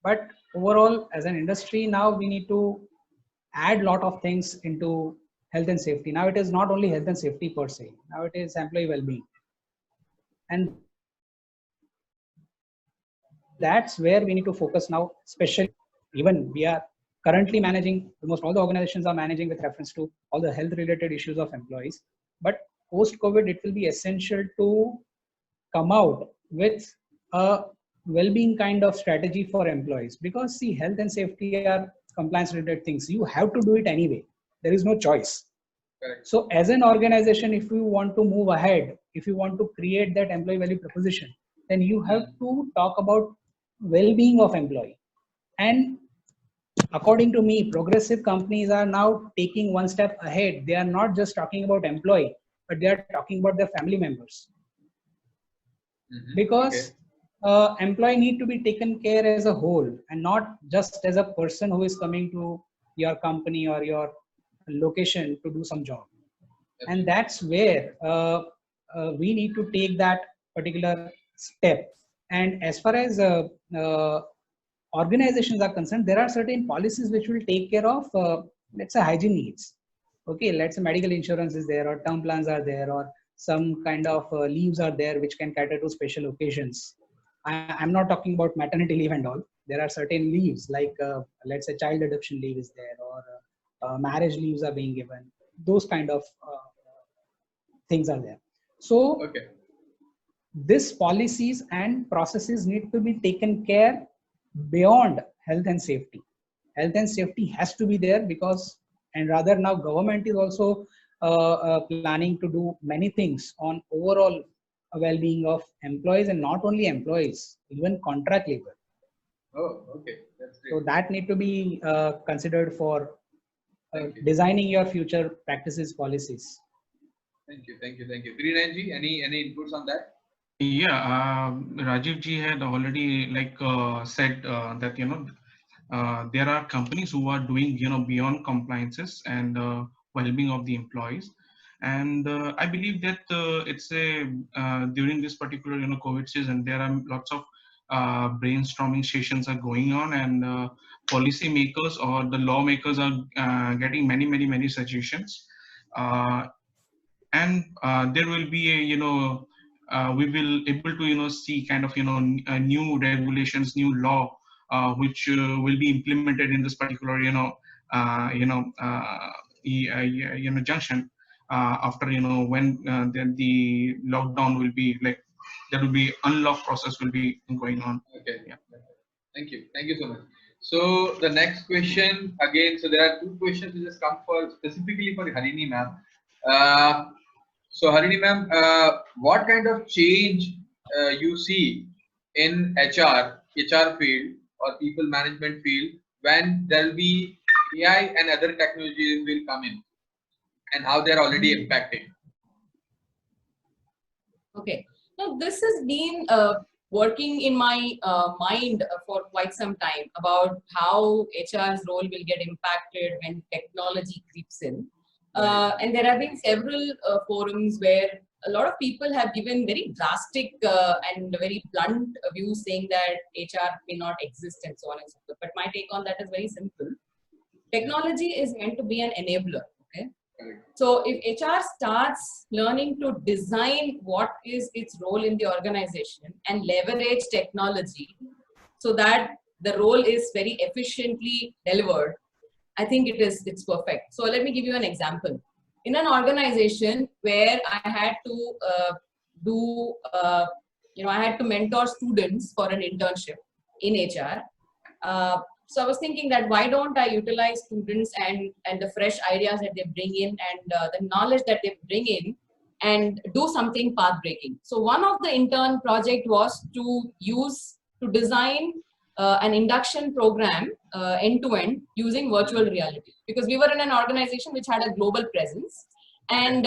But overall, as an industry, now we need to add a lot of things into health and safety. Now it is not only health and safety per se. Now it is employee well-being. And that's where we need to focus now, especially even we are currently managing, almost all the organizations are managing with reference to all the health related issues of employees. But post-COVID, it will be essential to come out with a well-being kind of strategy for employees, because see, health and safety are compliance related things. You have to do it anyway. There is no choice.
Correct.
So as an organization, if you want to move ahead, if you want to create that employee value proposition, then you have to talk about well-being of employee. And according to me, progressive companies are now taking one step ahead. They are not just talking about employee, but they are talking about their family members. Because employee need to be taken care as a whole and not just as a person who is coming to your company or your location to do some job. And that's where we need to take that particular step. And as far as organizations are concerned, there are certain policies which will take care of, let's say, hygiene needs. Okay, let's say medical insurance is there, or term plans are there, or some kind of leaves are there which can cater to special occasions. I'm not talking about maternity leave and all. There are certain leaves like, let's say, child adoption leave is there, or marriage leaves are being given. Those kind of things are there. So
Okay.
these policies and processes need to be taken care beyond health and safety. Health and safety has to be there because, and rather now government is also planning to do many things on overall well-being of employees, and not only employees, even contract labor.
Oh, okay. That's great.
So that need to be considered for
Thank you.
designing your future practices, policies.
Thank you. Thank you. Thank you. Srinivji, any inputs on that?
Yeah, Rajiv ji had already said that there are companies who are doing beyond compliances and well-being of the employees, and I believe that it's a during this particular COVID season there are lots of brainstorming sessions are going on, and policy makers or the lawmakers are getting many suggestions, and there will be a we will able to see kind of new regulations, new law which will be implemented in this particular junction after when the lockdown will be like, there will be unlock process will be going on.
Okay.
Yeah.
Thank you. Thank you so much. So the next question again. So there are two questions which has come for specifically for Harini ma'am. So Harini ma'am, what kind of change you see in HR field or people management field when there will be AI and other technologies will come in, and how they are already impacting?
Okay. Now, this has been working in my mind for quite some time about how HR's role will get impacted when technology creeps in. And there have been several forums where a lot of people have given very drastic and very blunt views saying that HR may not exist and so on and so forth. But my take on that is very simple. Technology is meant to be an enabler. Okay. So if HR starts learning to design what is its role in the organization and leverage technology so that the role is very efficiently delivered, I think it's perfect. So let me give you an example. In an organization where I had to I had to mentor students for an internship in HR. So I was thinking that why don't I utilize students and the fresh ideas that they bring in and the knowledge that they bring in and do something path breaking. So one of the intern project was to design an induction program end to end using virtual reality, because we were in an organization which had a global presence, and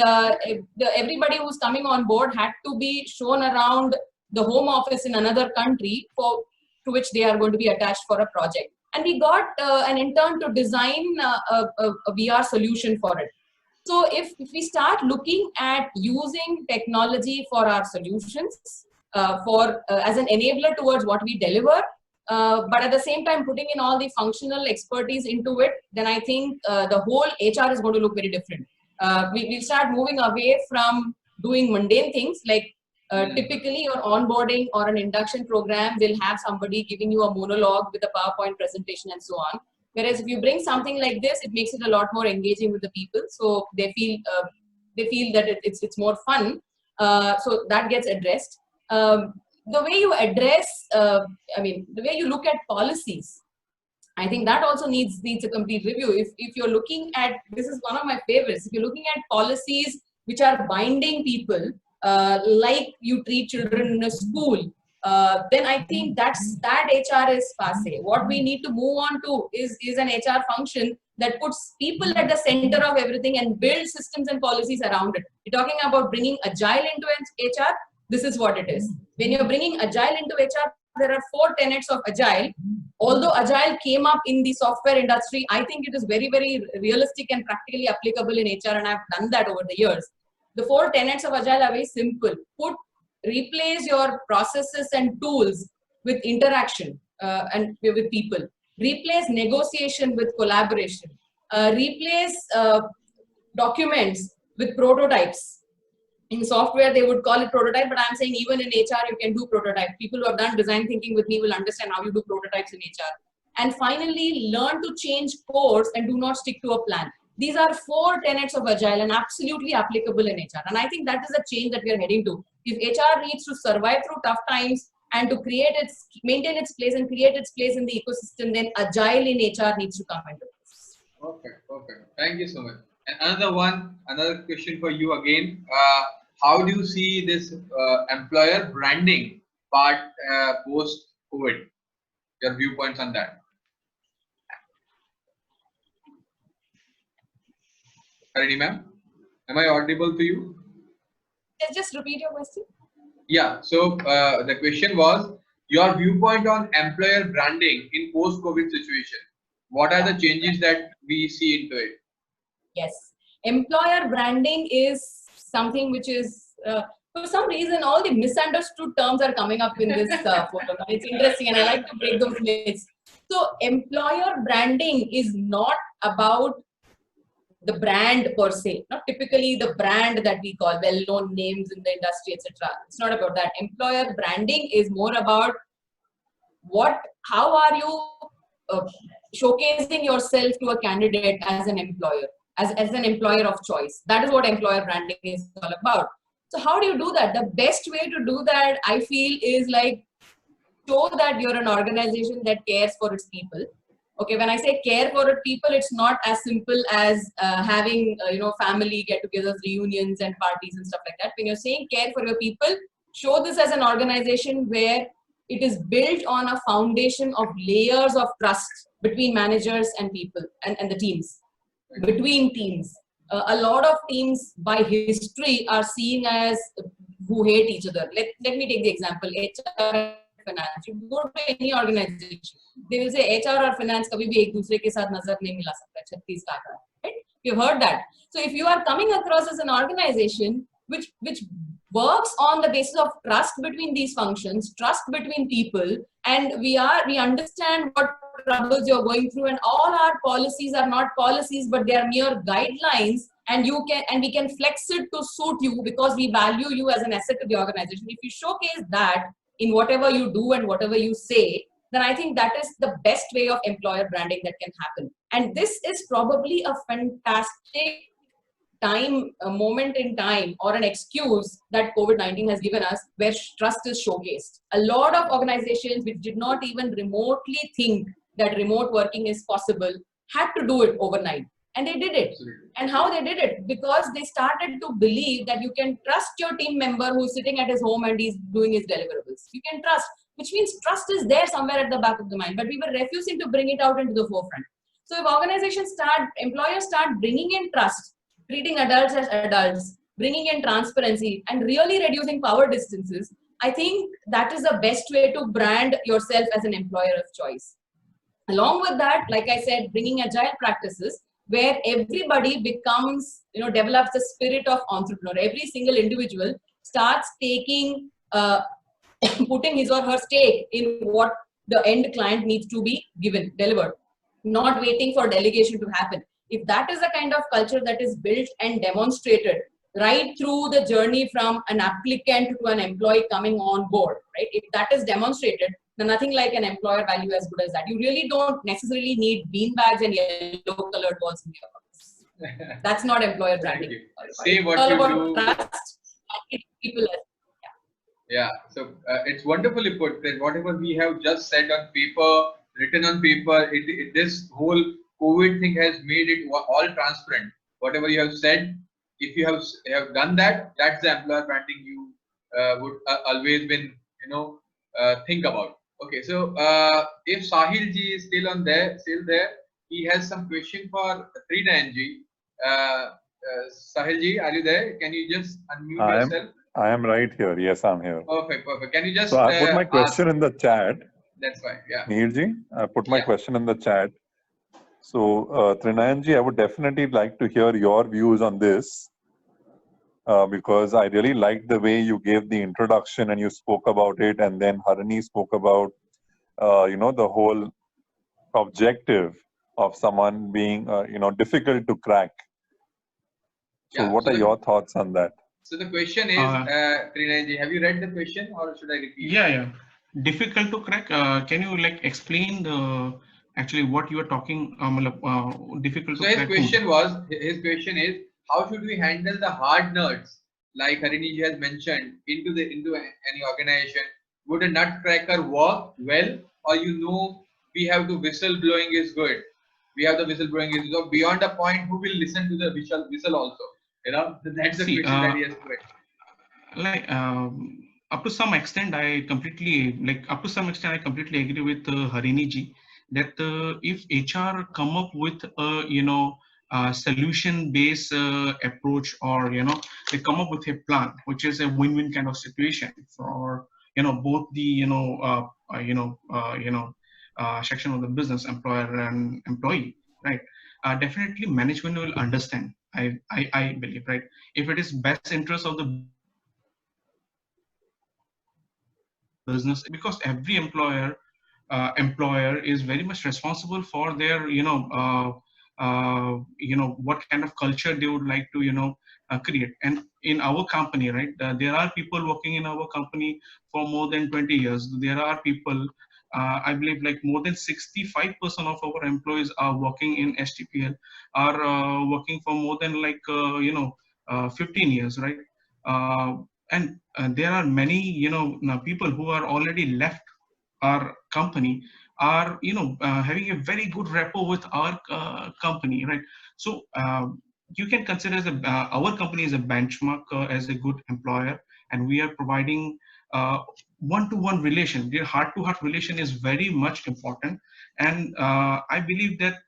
everybody who's coming on board had to be shown around the home office in another country to which they are going to be attached for a project. And we got an intern to design a VR solution for it. So if we start looking at using technology for our solutions, as an enabler towards what we deliver, but at the same time putting in all the functional expertise into it, then I think the whole HR is going to look very different. We'll start moving away from doing mundane things like typically your onboarding or an induction program will have somebody giving you a monologue with a PowerPoint presentation and so on. Whereas if you bring something like this, it makes it a lot more engaging with the people, so they feel that it's more fun. So that gets addressed. The way you address, the way you look at policies, I think that also needs a complete review. If you're looking at, this is one of my favorites, if you're looking at policies which are binding people, like you treat children in a school, then I think that HR is passé. What we need to move on to is an HR function that puts people at the center of everything and build systems and policies around it. You're talking about bringing agile into HR. This is what it is. When you're bringing agile into HR, there are 4 tenets of Agile. Although Agile came up in the software industry, I think it is very, very realistic and practically applicable in HR, and I've done that over the years. The 4 tenets of Agile are very simple. Replace your processes and tools with interaction and with people. Replace negotiation with collaboration. Replace documents with prototypes. In software, they would call it prototype, but I'm saying even in HR, you can do prototype. People who have done design thinking with me will understand how you do prototypes in HR. And finally, learn to change course and do not stick to a plan. These are 4 tenets of Agile and absolutely applicable in HR. And I think that is a change that we are heading to. If HR needs to survive through tough times and to maintain its place and create its place in the ecosystem, then Agile in HR needs to come into this.
Perfect. Thank you so much. And another question for you again. How do you see this employer branding part post-COVID? Your viewpoints on that? Harini ma'am, am I audible to you?
Just repeat your question.
Yeah, so the question was your viewpoint on employer branding in post-COVID situation. What are the changes that we see into it?
Yes, employer branding is something which is, for some reason, all the misunderstood terms are coming up in this photo. It's interesting, and I like to break those myths. So, employer branding is not about the brand per se, not typically the brand that we call well-known names in the industry, etc. It's not about that. Employer branding is more about how are you showcasing yourself to a candidate as an employer, as an employer of choice. That is what employer branding is all about. So how do you do that? The best way to do that, I feel, is like show that you're an organization that cares for its people. Okay, when I say care for its people, it's not as simple as having family get-togethers, reunions, and parties and stuff like that. When you're saying care for your people, show this as an organization where it is built on a foundation of layers of trust between managers and people and the teams, between teams. A lot of teams by history are seen as who hate each other. Let me take the example, HR finance. You go to any organization, they will say HR or finance kabhi bhi ek dusre ke saath nazar nahi mila sakta, 36 ka aakra, right? You've heard that. So if you are coming across as an organization which works on the basis of trust between these functions, trust between people, and we understand what troubles you're going through, and all our policies are not policies, but they are mere guidelines, and we can flex it to suit you because we value you as an asset to the organization. If you showcase that in whatever you do and whatever you say, then I think that is the best way of employer branding that can happen. And this is probably a fantastic moment in time, or an excuse that COVID-19 has given us, where trust is showcased. A lot of organizations which did not even remotely think that remote working is possible had to do it overnight, and they did it.
Absolutely.
And how they did it? Because they started to believe that you can trust your team member who's sitting at his home and he's doing his deliverables. You can trust, which means trust is there somewhere at the back of the mind, but we were refusing to bring it out into the forefront. So if employers start bringing in trust, treating adults as adults, bringing in transparency, and really reducing power distances, I think that is the best way to brand yourself as an employer of choice. Along with that, like I said, bringing agile practices where everybody becomes, develops the spirit of entrepreneur. Every single individual starts taking, putting his or her stake in what the end client needs to be delivered, not waiting for delegation to happen. If that is the kind of culture that is built and demonstrated right through the journey from an applicant to an employee coming on board, right? If that is demonstrated, then nothing like an employer value as good as that. You really don't necessarily need beanbags and yellow colored walls in your office. That's not employer branding.
Say what you do.
Trust, people.
Yeah, so it's wonderfully put that whatever we have just said on paper, written on paper, this whole COVID thing has made it all transparent. Whatever you have said, if you have done that, that's the employer branding you would always been think about. Okay, so if Sahil ji is still there, he has some question for Trinayan ji. Sahil ji, are you there? Can you just unmute yourself?
I am right here. Yes, I'm here.
Perfect, perfect. Can you just
So I put my
ask?
question in the chat.
That's fine. Yeah.
Mihirji, I put my
Yeah.
question in the chat. So, Trinayanji, I would definitely like to hear your views on this because I really liked the way you gave the introduction and you spoke about it, and then Harini spoke about, the whole objective of someone being, difficult to crack. So,
Yeah.
what are your thoughts on that?
So the question is, Trinayanji, have you read the question or should I repeat?
Yeah. Difficult to crack. Can you like explain the actually what you are talking? Difficult
So
to
his
crack.
question is, how should we handle the hard nuts like Harini ji has mentioned into any organization? Would a nutcracker work well, or we have to whistle blowing is good. We have the whistle blowing is good. Beyond a point, who will listen to the whistle also? That's the
See,
question that he has put.
Like up to some extent, I completely agree with Harini ji that if HR come up with a solution-based approach, or they come up with a plan which is a win-win kind of situation for both the section of the business, employer and employee, right? Definitely management will understand. I believe, right? If it is best interest of the business, because every employer is very much responsible for their what kind of culture they would like to create. And in our company, right, there are people working in our company for more than 20 years. There are people, I believe, like more than 65% of our employees are working in STPL, are working for more than 15 years, right? And there are many people who are already left our company, are having a very good rapport with our company, right? So you can consider our company as a benchmark, as a good employer, and we are providing one-to-one relation. The heart-to-heart relation is very much important, and I believe that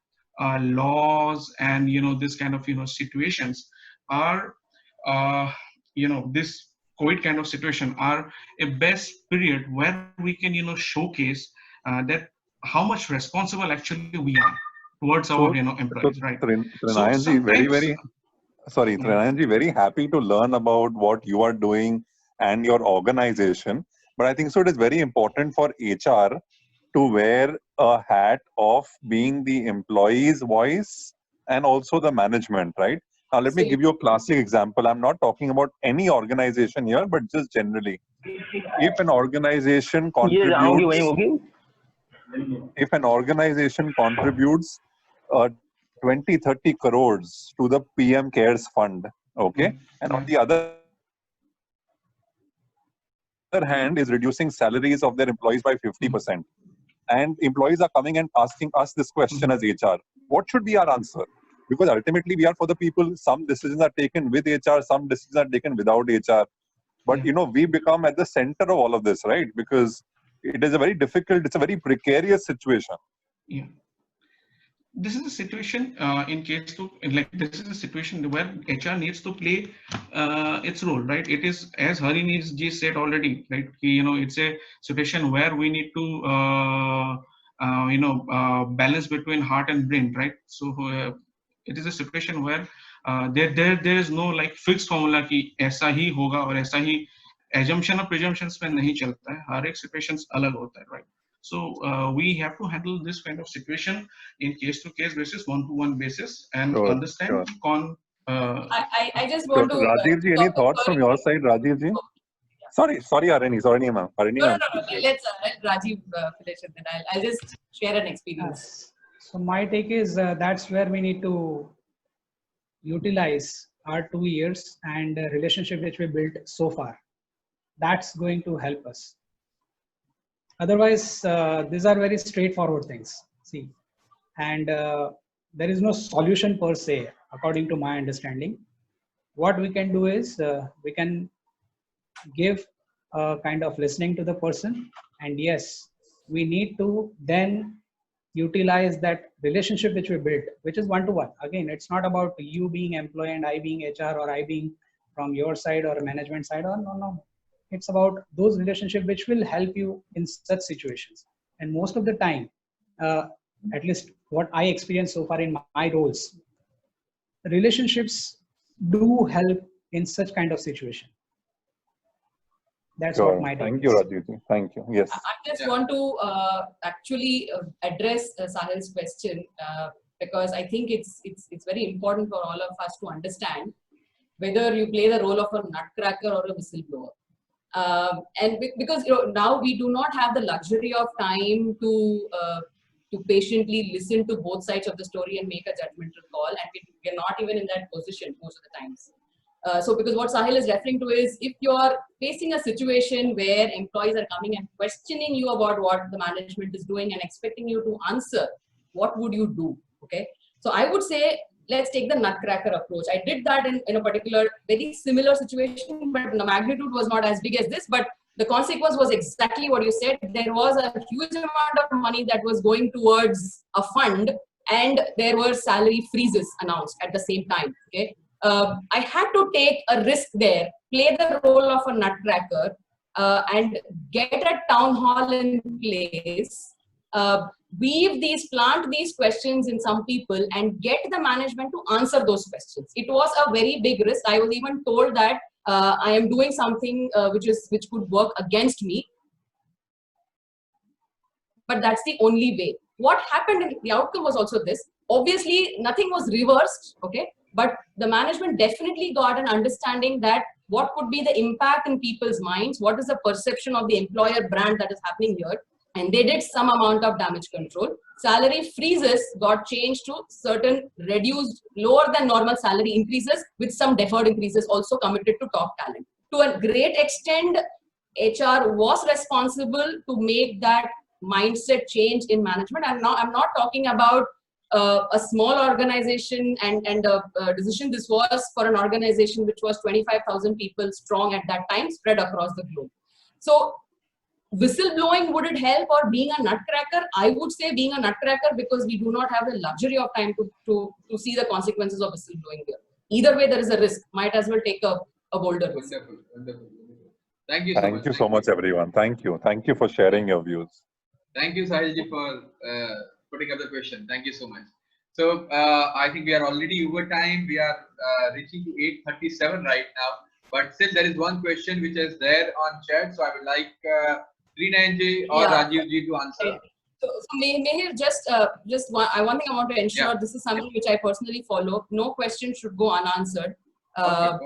laws and this kind of situations are this COVID kind of situation are a best period where we can showcase that how much responsible actually we are towards our employees, right? So
Trinayanji,
sometimes
Trinayanji, very happy to learn about what you are doing and your organization. But I think so it is very important for HR to wear a hat of being the employee's voice and also the management, right? Now, let me give you a classic example. I'm not talking about any organization here, but just generally. If an organization contributes 20-30 crores to the PM Cares Fund, okay, and on the other hand is reducing salaries of their employees by 50%, and employees are coming and asking us this question as HR, what should be our answer? Because ultimately we are for the people. Some decisions are taken with HR, some decisions are taken without HR. But we become at the center of all of this, right? Because it is a very difficult, it's a very precarious situation.
Yeah. This is a situation this is a situation where HR needs to play its role, right? It is, as Harini ji said already, right? It's a situation where we need to balance between heart and brain, right? So it is a situation where there is no like fixed formula कि ऐसा ही होगा और ऐसा ही assumption और presumptions में नहीं चलता है. हर एक situations अलग होता है, right? So we have to handle this kind of situation in case-to-case basis, one-to-one basis, and understand.
I just want to.
Rajiv ji, any thoughts from your side, Rajiv ji? Sorry, Harini. Sorry, ma'am.
No. Let's let Rajiv finish it. Then I'll just share an experience.
So my take is that's where we need to utilize our 2 years and the relationship which we built so far. That's going to help us. Otherwise, these are very straightforward things. See, and there is no solution per se, according to my understanding. What we can do is we can give a kind of listening to the person, and yes, we need to then utilize that relationship which we built, which is one-to-one. Again, it's not about you being employee and I being HR, or I being from your side or management side, or no. It's about those relationships which will help you in such situations. And most of the time, at least what I experienced so far in my roles, relationships do help in such kind of situation. That's what my take
Thank
is.
you, Rajiv. Thank you. Yes.
I just want to actually address Sahil's question because I think it's very important for all of us to understand whether you play the role of a nutcracker or a whistleblower. And because now we do not have the luxury of time to patiently listen to both sides of the story and make a judgmental call, and we're not even in that position most of the times. So because what Sahil is referring to is, if you're facing a situation where employees are coming and questioning you about what the management is doing and expecting you to answer, what would you do? Okay, so I would say, let's take the nutcracker approach. I did that in a particular very similar situation, but the magnitude was not as big as this, but the consequence was exactly what you said. There was a huge amount of money that was going towards a fund, and there were salary freezes announced at the same time. Okay, I had to take a risk there, play the role of a nutcracker, and get a town hall in place, plant these questions in some people and get the management to answer those questions. It was a very big risk. I was even told that I am doing something which could work against me, but that's the only way. What happened in the outcome was also this. Obviously, nothing was reversed, okay? But the management definitely got an understanding that what could be the impact in people's minds, what is the perception of the employer brand that is happening here, and they did some amount of damage control. Salary freezes got changed to certain reduced, lower than normal salary increases, with some deferred increases also committed to top talent. To a great extent, HR was responsible to make that mindset change in management. And now I'm not talking about a small organization and a decision. This was for an organization which was 25,000 people strong at that time, spread across the globe. So whistleblowing, would it help, or being a nutcracker? I would say being a nutcracker, because we do not have the luxury of time to see the consequences of whistleblowing here. Either way, there is a risk. Might as well take a bolder risk.
Wonderful, wonderful. Thank you so much.
Thank you so much, everyone. Thank you. Thank you for sharing your views.
Thank you, Sahilji, for putting up the question. Thank you so much. So I think we are already over time. We are reaching to 8:37 right now. But still, there is one question which is there on chat. So I would like Srinayanji or Rajiv ji to answer.
So Mehir, one thing I want to ensure, this is something which I personally follow. No question should go unanswered.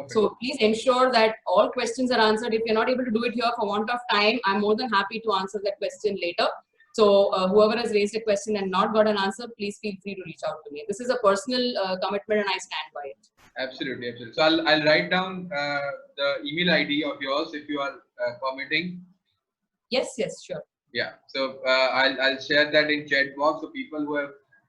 So please ensure that all questions are answered. If you're not able to do it here for want of time, I'm more than happy to answer that question later. So whoever has raised a question and not got an answer, please feel free to reach out to me. This is a personal commitment and I stand by it.
Absolutely, absolutely. So I'll write down the email ID of yours if you are permitting.
Yes, sure.
Yeah. So I'll share that in chat box, so people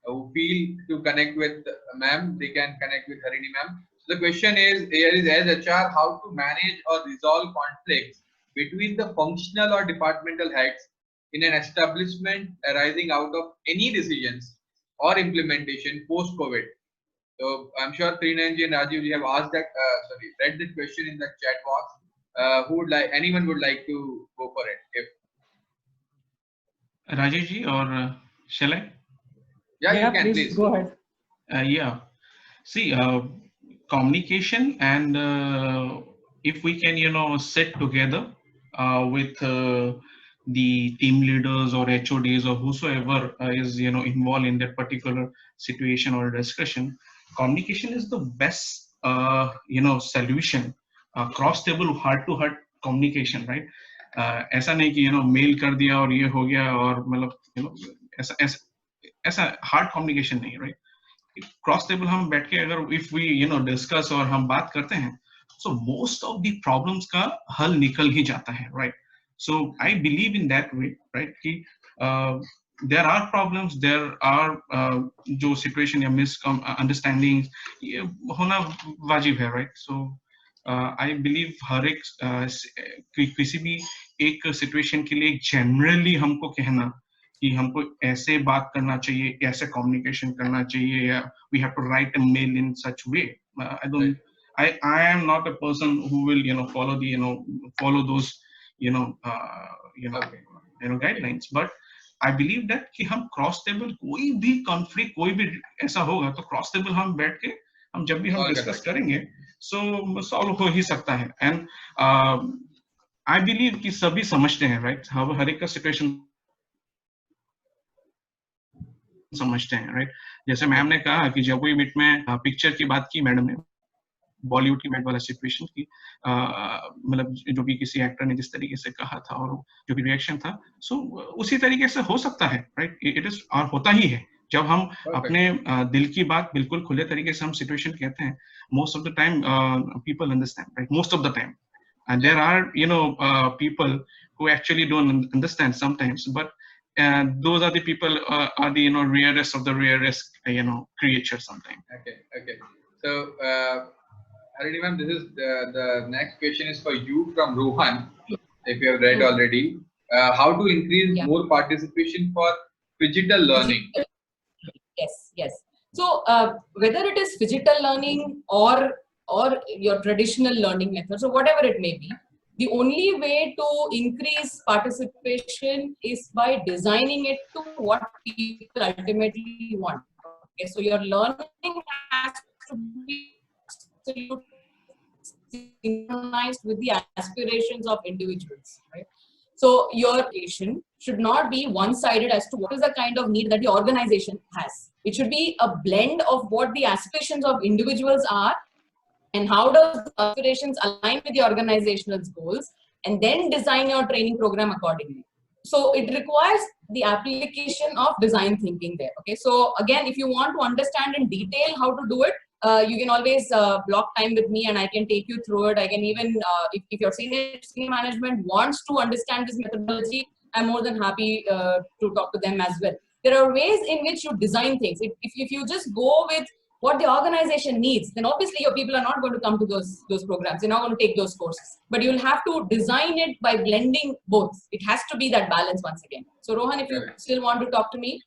who feel to connect with ma'am, they can connect with Harini ma'am. So the question is, here is, as HR, how to manage or resolve conflicts between the functional or departmental heads in an establishment arising out of any decisions or implementation post-COVID. So I'm sure Srinayanji and Rajiv ji have asked that, read that question in the chat box. Anyone would like to go for it? If
Rajiv ji, or shall I?
Yeah, you can, please.
Go ahead.
Yeah. See, communication, and if we can, sit together with the team leaders or HODs or whosoever is involved in that particular situation or discussion, communication is the best solution. Cross table, heart to heart communication, right? ऐसा नहीं कि mail कर दिया और ये हो गया, और मतलब ऐसा hard communication नहीं, right? Cross table हम बैठ के अगर if we discuss और हम बात करते हैं, so most of the problems का हल निकल ही जाता है, right? So I believe in that way, right? कि there are problems, there are जो situation या misunderstandings ये होना वाजिब है, right? So I believe हर एक किसी भी एक situation के लिए generally हमको कहना कि हमको ऐसे बात करना चाहिए, ऐसे communication करना चाहिए, या we have to write a mail in such way. I am not a person who will follow the follow those
Okay.
guidelines, but I believe that कि हम क्रॉस टेबल कोई भी कॉन्फ्लिक्ट कोई भी ऐसा होगा तो क्रॉस टेबल हम बैठ के हम जब भी हम
Solve कर
डिस्कस
सकते
करेंगे सो सॉल्व हो ही सकता है. एंड आई बिलीव कि सभी समझते हैं, राइट? हर एक का सिचुएशन समझते हैं, राइट? जैसे मैम ने कहा कि जब कोई मीट में पिक्चर की बात की मैडम ने, बॉलीवुड की मेट वाला सिचुएशन की, मतलब जो भी किसी एक्टर ने जिस तरीके से कहा था और जो भी रिएक्शन था, सो उसी तरीके से हो सकता है, राइट? इट इज और होता ही है जब हम अपने दिल की बात बिल्कुल खुले तरीके से हम सिचुएशन कहते हैं. Most of the time people understand, right? Most of the time. And there are people who actually don't understand sometimes, but those are the people are the rarest of the rarest creatures sometimes.
Okay. So Harini ma'am, this is the next question is for you from Rohan, if you have read already. How to increase more participation for digital learning?
Yes. So whether it is digital learning or your traditional learning method, so whatever it may be, the only way to increase participation is by designing it to what people ultimately want. Okay, so your learning has to be synchronized with the aspirations of individuals, right? So your education should not be one-sided as to what is the kind of need that the organization has. It should be a blend of what the aspirations of individuals are and how does the aspirations align with the organizational goals, and then design your training program accordingly. So it requires the application of design thinking there. Okay, so again, if you want to understand in detail how to do it, you can always block time with me and I can take you through it. I can even, if your senior management wants to understand this methodology, I'm more than happy to talk to them as well. There are ways in which you design things. If you just go with what the organization needs, then obviously your people are not going to come to those programs. They're not going to take those courses. But you'll have to design it by blending both. It has to be that balance once again. So Rohan, if you still want to talk to me,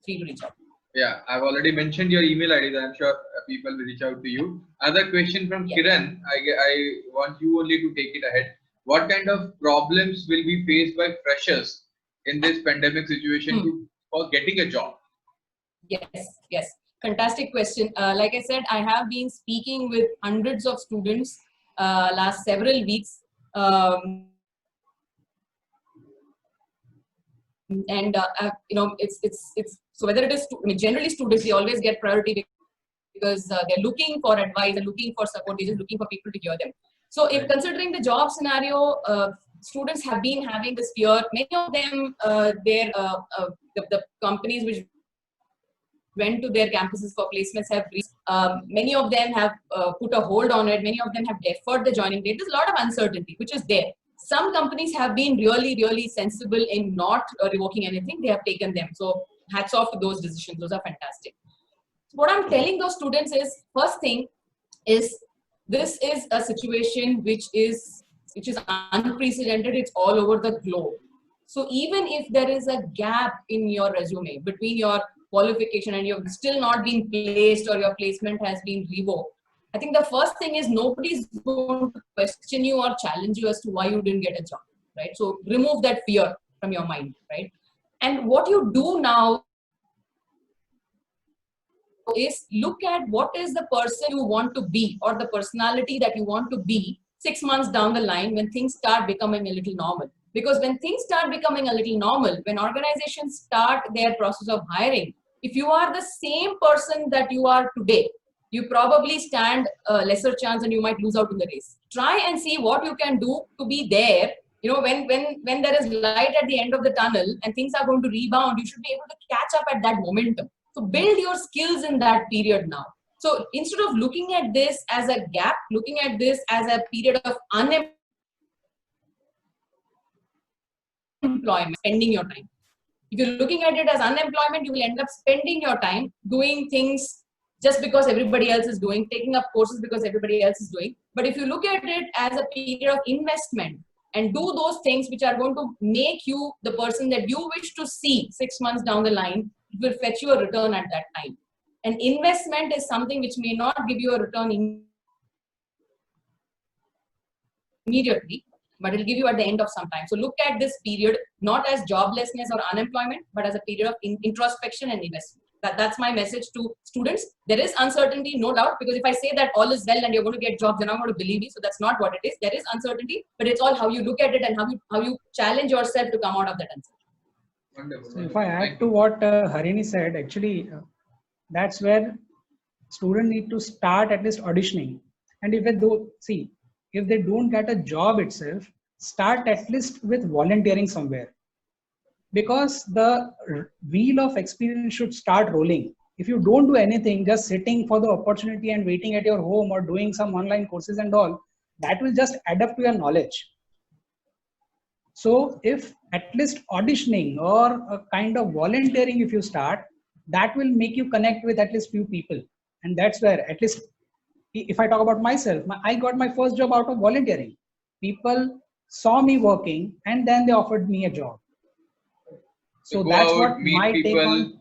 free to reach out.
Yeah, I've already mentioned your email ID. I'm sure people will reach out to you. Another question from Kiran. I want you only to take it ahead. What kind of problems will be faced by freshers in this pandemic situation for getting a job?
Yes. Fantastic question. Like I said, I have been speaking with hundreds of students last several weeks. It's so whether it is, generally students, they always get priority because they're looking for advice, they're looking for support, they're just looking for people to hear them. So if considering the job scenario, students have been having this fear. Many of them, the companies which went to their campuses for placements have many of them have put a hold on it. Many of them have deferred the joining date. There's a lot of uncertainty which is there. Some companies have been really sensible in not revoking anything. They have taken them. So hats off to those decisions. Those are fantastic. So what I'm telling those students is, first thing is, this is a situation which is unprecedented. It's all over the globe. So even if there is a gap in your resume between your qualification and you've still not been placed or your placement has been revoked, I think the first thing is nobody's going to question you or challenge you as to why you didn't get a job, right? So remove that fear from your mind, right? And what you do now is look at what is the person you want to be or the personality that you want to be 6 months down the line when things start becoming a little normal. Because when things start becoming a little normal, when organizations start their process of hiring, if you are the same person that you are today, you probably stand a lesser chance and you might lose out in the race. Try and see what you can do to be there. You know, when there is light at the end of the tunnel and things are going to rebound, you should be able to catch up at that momentum. So build your skills in that period now. So instead of looking at this as a gap, looking at this as a period of unemployment, spending your time. If you're looking at it as unemployment, you will end up spending your time doing things just because everybody else is doing, taking up courses because everybody else is doing. But if you look at it as a period of investment and do those things which are going to make you the person that you wish to see 6 months down the line, it will fetch you a return at that time. An investment is something which may not give you a return immediately, but it'll give you at the end of some time. So look at this period not as joblessness or unemployment, but as a period of introspection and investment. That's my message to students. There is uncertainty, no doubt, because if I say that all is well and you're going to get jobs, they're not going to believe me. So that's not what it is. There is uncertainty, but it's all how you look at it and how you challenge yourself to come out of that uncertainty.
Wonderful.
So if I add to what Harini said, actually, that's where students need to start at least auditioning. And if they do, see, if they don't get a job itself, start at least with volunteering somewhere. Because the wheel of experience should start rolling. If you don't do anything, just sitting for the opportunity and waiting at your home or doing some online courses and all, that will just add up to your knowledge. So if at least auditioning or a kind of volunteering, if you start, that will make you connect with at least few people. And that's where, at least if I talk about myself, I got my first job out of volunteering. People saw me working and then they offered me a job. So that's what my take on.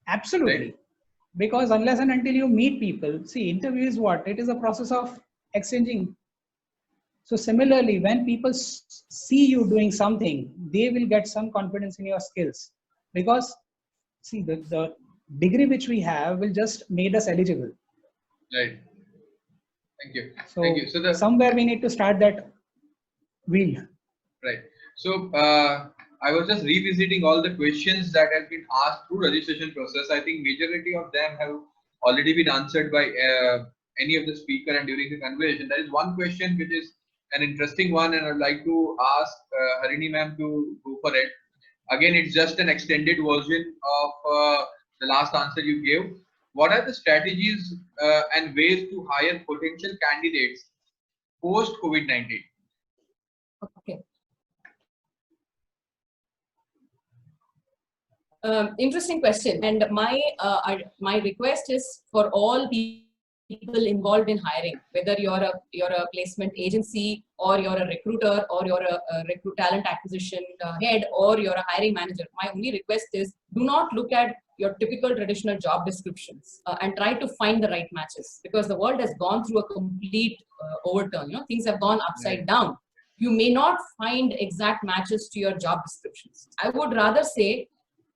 Absolutely. Right. Because unless and until you meet people, see, interview is what? It is a process of exchanging. So similarly, when people see you doing something, they will get some confidence in your skills. Because see, the degree which we have will just made us eligible.
Right. Thank you.
So,
thank you. So
somewhere we need to start that wheel.
Right. So I was just revisiting all the questions that have been asked through registration process. I think majority of them have already been answered by any of the speaker and during the conversation. There is one question which is an interesting one, and I'd like to ask Harini ma'am to go for it. Again, it's just an extended version of the last answer you gave. What are the strategies and ways to hire potential candidates post COVID-19?
Okay. Interesting question, and my request is for all people involved in hiring, whether you're a placement agency or you're a recruiter or you're a talent acquisition head or you're a hiring manager. My only request is do not look at your typical traditional job descriptions and try to find the right matches, because the world has gone through a complete overturn. You know, things have gone upside down. You may not find exact matches to your job descriptions. I would rather say,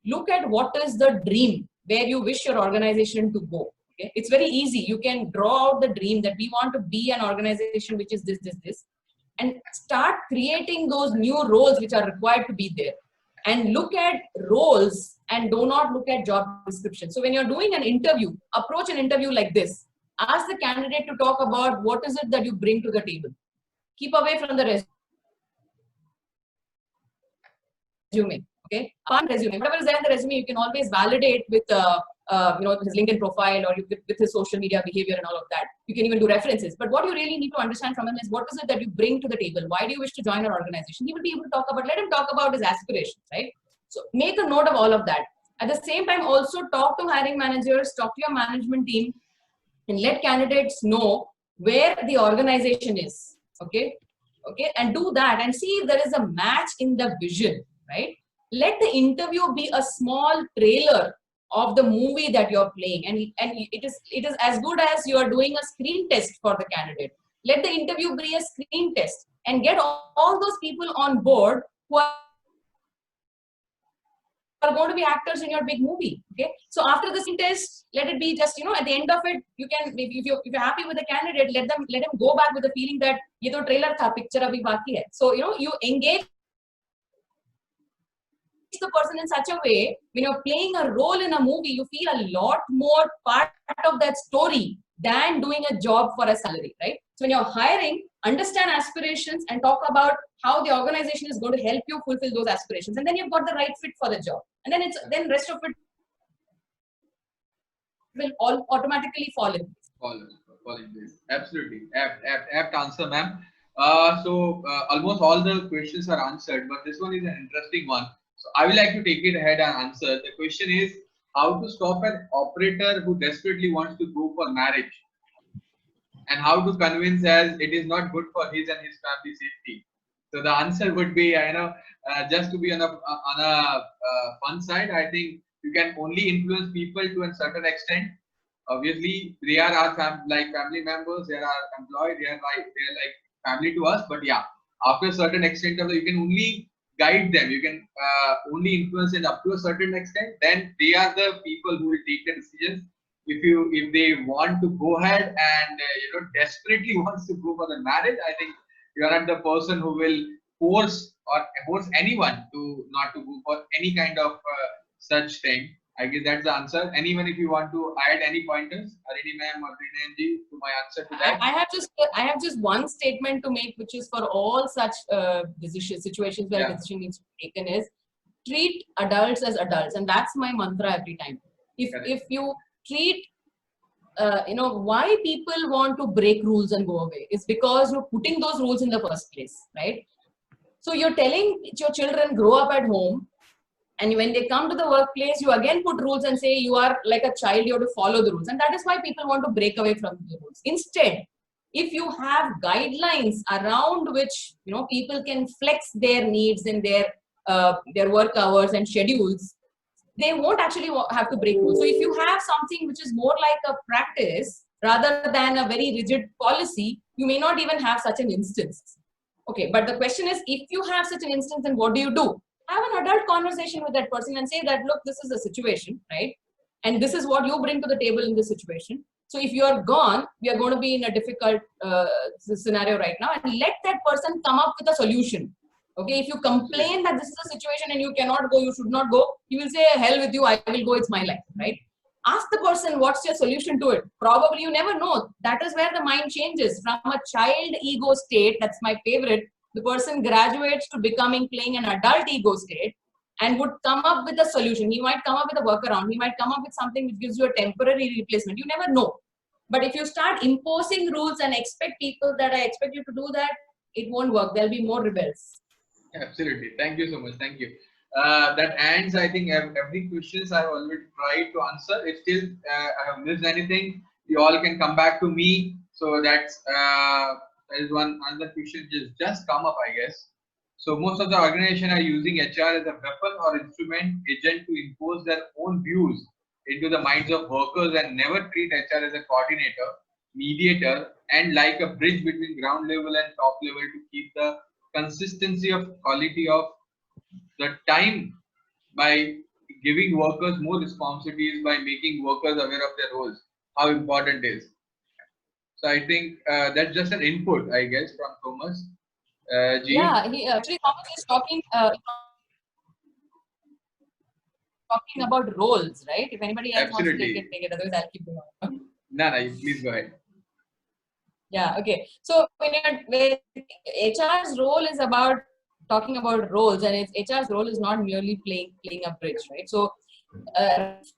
look at what is the dream where you wish your organization to go. Okay? It's very easy. You can draw out the dream that we want to be an organization which is this, and start creating those new roles which are required to be there. And look at roles and do not look at job description. So when you're doing an interview, approach an interview like this. Ask the candidate to talk about what is it that you bring to the table. Keep away from the resume. Okay, upon resume, whatever is there in the resume, you can always validate with his LinkedIn profile or with his social media behavior and all of that. You can even do references. But what you really need to understand from him is what is it that you bring to the table? Why do you wish to join our organization? He will be able to talk about. Let him talk about his aspirations, right? So make a note of all of that. At the same time, also talk to hiring managers, talk to your management team, and let candidates know where the organization is. Okay, and do that and see if there is a match in the vision, right? Let the interview be a small trailer of the movie that you're playing, and it is as good as you are doing a screen test for the candidate. Let the interview be a screen test and get all those people on board who are going to be actors in your big movie. Okay, so after the screen test, let it be just, at the end of it, you can, if you're happy with the candidate, let him go back with the feeling that ye to trailer tha, picture abhi baki hai. So you engage the person in such a way, when you're playing a role in a movie, you feel a lot more part of that story than doing a job for a salary, right? So when you're hiring, understand aspirations and talk about how the organization is going to help you fulfill those aspirations, and then you've got the right fit for the job, and then rest of it will all automatically fall in place.
Absolutely, apt answer, ma'am. So almost all the questions are answered, but this one is an interesting one. So I would like to take it ahead and answer. The question is how to stop an operator who desperately wants to go for marriage, and how to convince as it is not good for his and his family safety. So the answer would be, just to be on a fun side, I think you can only influence people to a certain extent. Obviously, they are our family members, they are our employee, they are like family to us. But yeah, after a certain extent of you can only guide them. You can only influence them up to a certain extent. Then they are the people who will take the decisions. If they want to go ahead and desperately wants to go for the marriage, I think you are not the person who will force anyone to not to go for any kind of such thing. I guess that's the answer. Anyone, if you want to add any pointers, Harini ma'am or Rinayanji, to my answer to that.
I have just one statement to make, which is for all such situations where a decision needs to be taken is treat adults as adults, and that's my mantra every time. If you treat why people want to break rules and go away is because you're putting those rules in the first place, right? So you're telling your children grow up at home, and when they come to the workplace, you again put rules and say you are like a child, you have to follow the rules. And that is why people want to break away from the rules. Instead, if you have guidelines around which people can flex their needs and their work hours and schedules, they won't actually have to break rules. So if you have something which is more like a practice rather than a very rigid policy, you may not even have such an instance. Okay, but the question is, if you have such an instance, then what do? Have an adult conversation with that person and say that, look, this is the situation, right? And this is what you bring to the table in this situation. So if you are gone, we are going to be in a difficult scenario right now, and let that person come up with a solution. Okay, if you complain that this is a situation and you cannot go, you should not go, he will say, hell with you, I will go, it's my life, right? Ask the person, what's your solution to it? Probably you never know. That is where the mind changes from a child ego state, that's my favorite. The person graduates to playing an adult ego state and would come up with a solution. He might come up with a workaround. He might come up with something which gives you a temporary replacement. You never know. But if you start imposing rules and expect people that I expect you to do that, it won't work. There'll be more rebels.
Absolutely. Thank you so much. Thank you. That ends, I think, every questions I have already tried to answer. If still I have missed anything, you all can come back to me. So that's there is another question just come up, I guess. So most of the organization are using HR as a weapon or instrument agent to impose their own views into the minds of workers and never treat HR as a coordinator, mediator, and like a bridge between ground level and top level to keep the consistency of quality of the time by giving workers more responsibilities, by making workers aware of their roles, how important it is. So I think that's just an input, I guess, from Thomas.
Yeah, actually Thomas is talking about roles, right? If anybody else wants to take it, otherwise I'll keep going on.
No, please go ahead.
Yeah, okay. So when HR's role is about talking about roles, and HR's role is not merely playing a bridge, right? So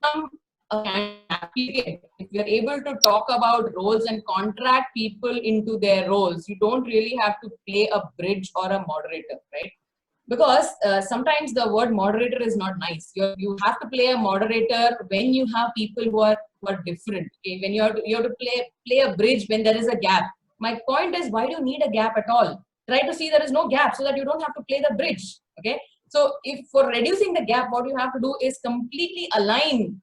from a applicant, if you're able to talk about roles and contract people into their roles, you don't really have to play a bridge or a moderator, right? Because sometimes the word moderator is not nice. You have to play a moderator when you have people who are different. Okay? When you have to play a bridge when there is a gap. My point is, why do you need a gap at all? Try to see there is no gap so that you don't have to play the bridge. Okay. So if for reducing the gap, what you have to do is completely align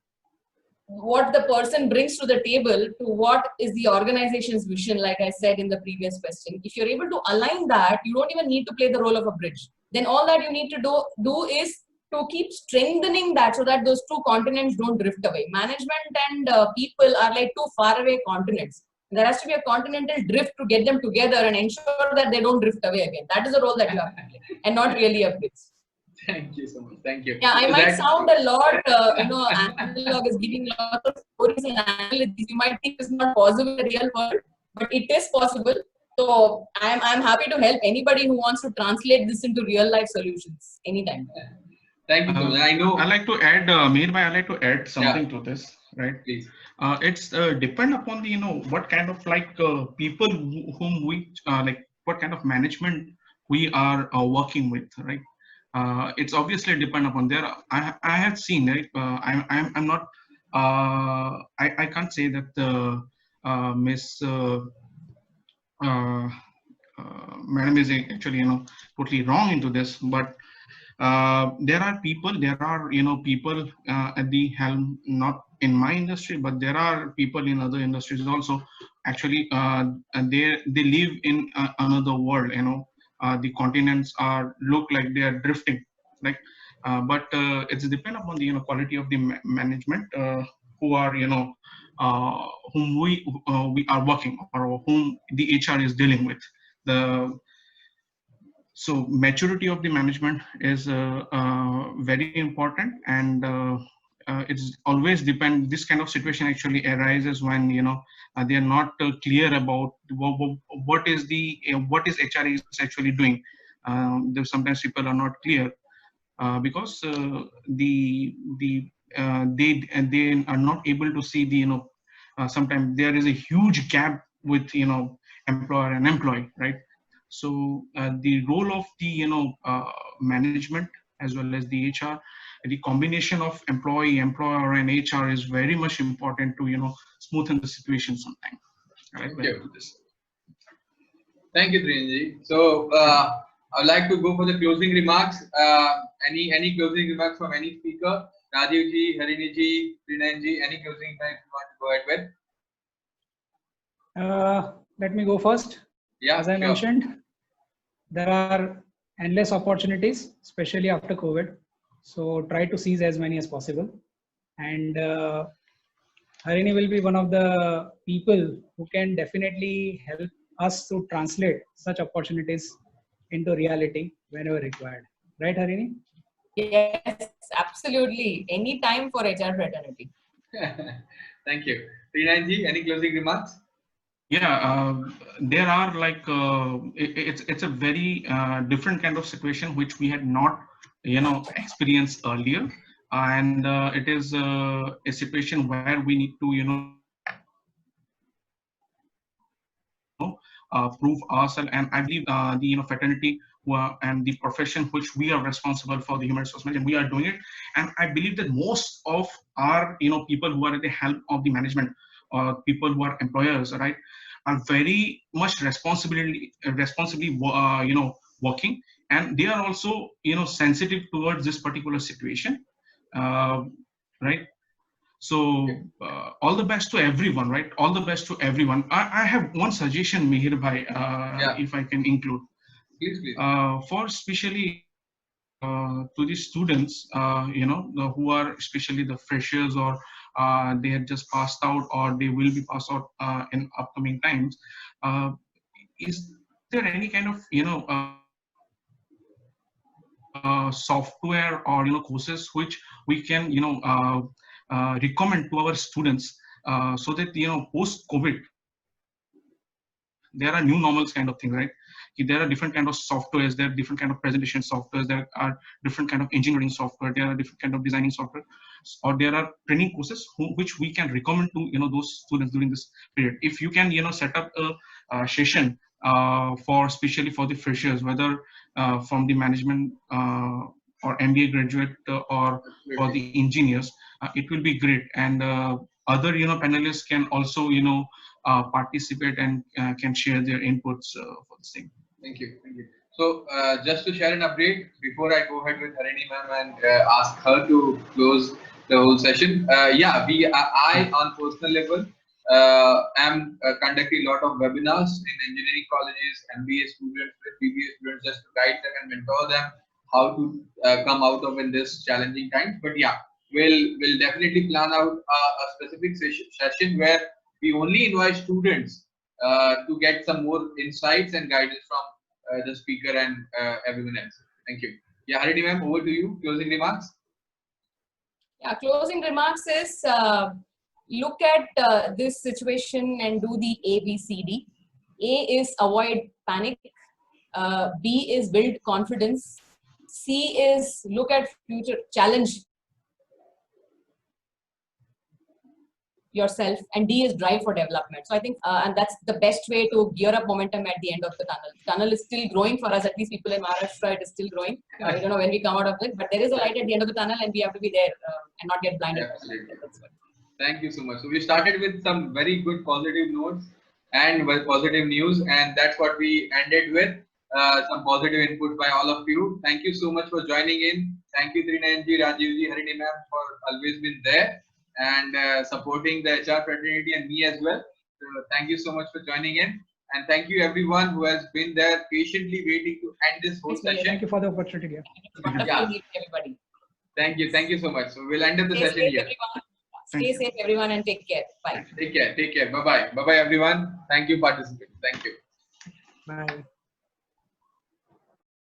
what the person brings to the table to what is the organization's vision, like I said in the previous question. If you're able to align that, you don't even need to play the role of a bridge. Then all that you need to do is to keep strengthening that so that those two continents don't drift away. Management and people are like two faraway continents. There has to be a continental drift to get them together and ensure that they don't drift away again. That is the role that you have to play, and not really a bridge.
Thank you so much. Thank you.
Yeah, I might sound a lot, analog is giving lots of stories and analogies. You might think it's not possible in the real world, but it is possible. So I'm happy to help anybody who wants to translate this into real life solutions anytime.
Thank you. I know.
I like to add, Meerbhai, I like to add something to this, right?
Please.
It's depend upon the what kind of people whom we what kind of management we are working with, right? It's obviously depend upon there. I have seen, right? I'm not. I can't say that Miss Madam is actually totally wrong into this, but there are people at the helm, not in my industry, but there are people in other industries also actually and they live in another world. The continents are look like they are drifting, like. But it's depend upon the quality of the management who are whom we are working, or whom the HR is dealing with. So maturity of the management is very important, and it's always depend. This kind of situation actually arises when they are not clear about what is the what is HR is actually doing. There's sometimes people are not clear because they are not able to see the sometimes there is a huge gap with employer and employee, right? So the role of the management as well as the HR, the combination of employee, employer, and HR is very much important to smoothen the situation sometimes. Right?
Thank you. Thank you, Trinji. So I'd like to go for the closing remarks. Any closing remarks from any speaker? Rajiv ji, Harini ji, Trinji ji, any closing remarks you want to go ahead with?
Let me go first.
Yeah,
as I mentioned, there are endless opportunities, especially after COVID. So try to seize as many as possible. And Harini will be one of the people who can definitely help us to translate such opportunities into reality whenever required. Right, Harini?
Yes, absolutely. Any time for HR fraternity.
Thank you. Trinji, any closing remarks?
Yeah, there are like it's a very different kind of situation which we had not experienced earlier, and it is a situation where we need to prove ourselves. And I believe the fraternity and the profession which we are responsible for, the human resource management, we are doing it. And I believe that most of our people who are at the help of the management, or people who are employers, right, are very much responsibly working, and they are also sensitive towards this particular situation, right? So all the best to everyone, right? All the best to everyone. I have one suggestion, Mihir bhai, if I can include.
Please.
For especially to the students, who are especially the freshers, or they had just passed out, or they will be passed out in upcoming times. Is there any kind of software or courses which we can recommend to our students, so that post COVID there are new normals kind of thing, right? There are different kind of softwares, there are different kind of presentation softwares, there are different kind of engineering software, there are different kind of designing software, or there are training courses which we can recommend to those students during this period. If you can set up a session for especially for the freshers, whether from the management or MBA graduate or for the engineers, it will be great. And other panelists can also participate and can share their inputs for the same.
Thank you. So just to share an update before I go ahead with Harini ma'am and ask her to close the whole session. I on personal level am conducting a lot of webinars in engineering colleges, MBA students, BBA students, just to guide them and mentor them how to come out of in this challenging time. But yeah, we'll definitely plan out a specific session where we only invite students to get some more insights and guidance from the speaker and everyone else. Thank you. Yeah, Harini ma'am, over to you. Closing remarks.
Yeah, closing remarks is look at this situation and do the ABCD. A is avoid panic. B is build confidence. C is look at future, challenge yourself, and D is drive for development. So I think, and that's the best way to gear up momentum at the end of the tunnel. The tunnel is still growing for us, at least people in Maharashtra, it is still growing. I don't know when we come out of it, but there is a light at the end of the tunnel, and we have to be there and not get blinded.
Absolutely. Thank you so much. So we started with some very good positive notes and positive news, and that's what we ended with. Some positive input by all of you. Thank you so much for joining in. Thank you, Trinji, Rajivji, Harini ma'am, for always been there and supporting the HR fraternity and me as well. thank you so much for joining in. And thank you everyone who has been there patiently waiting to end this whole session.
Thank you for the opportunity.
Wonderful
Yeah.
meeting everybody.
Thank you so much. So we'll end the
Stay
session
safe,
here.
everyone. Stay safe, everyone, and take care. Bye.
Take care. Bye bye everyone. Thank you participants. Thank you.
Bye.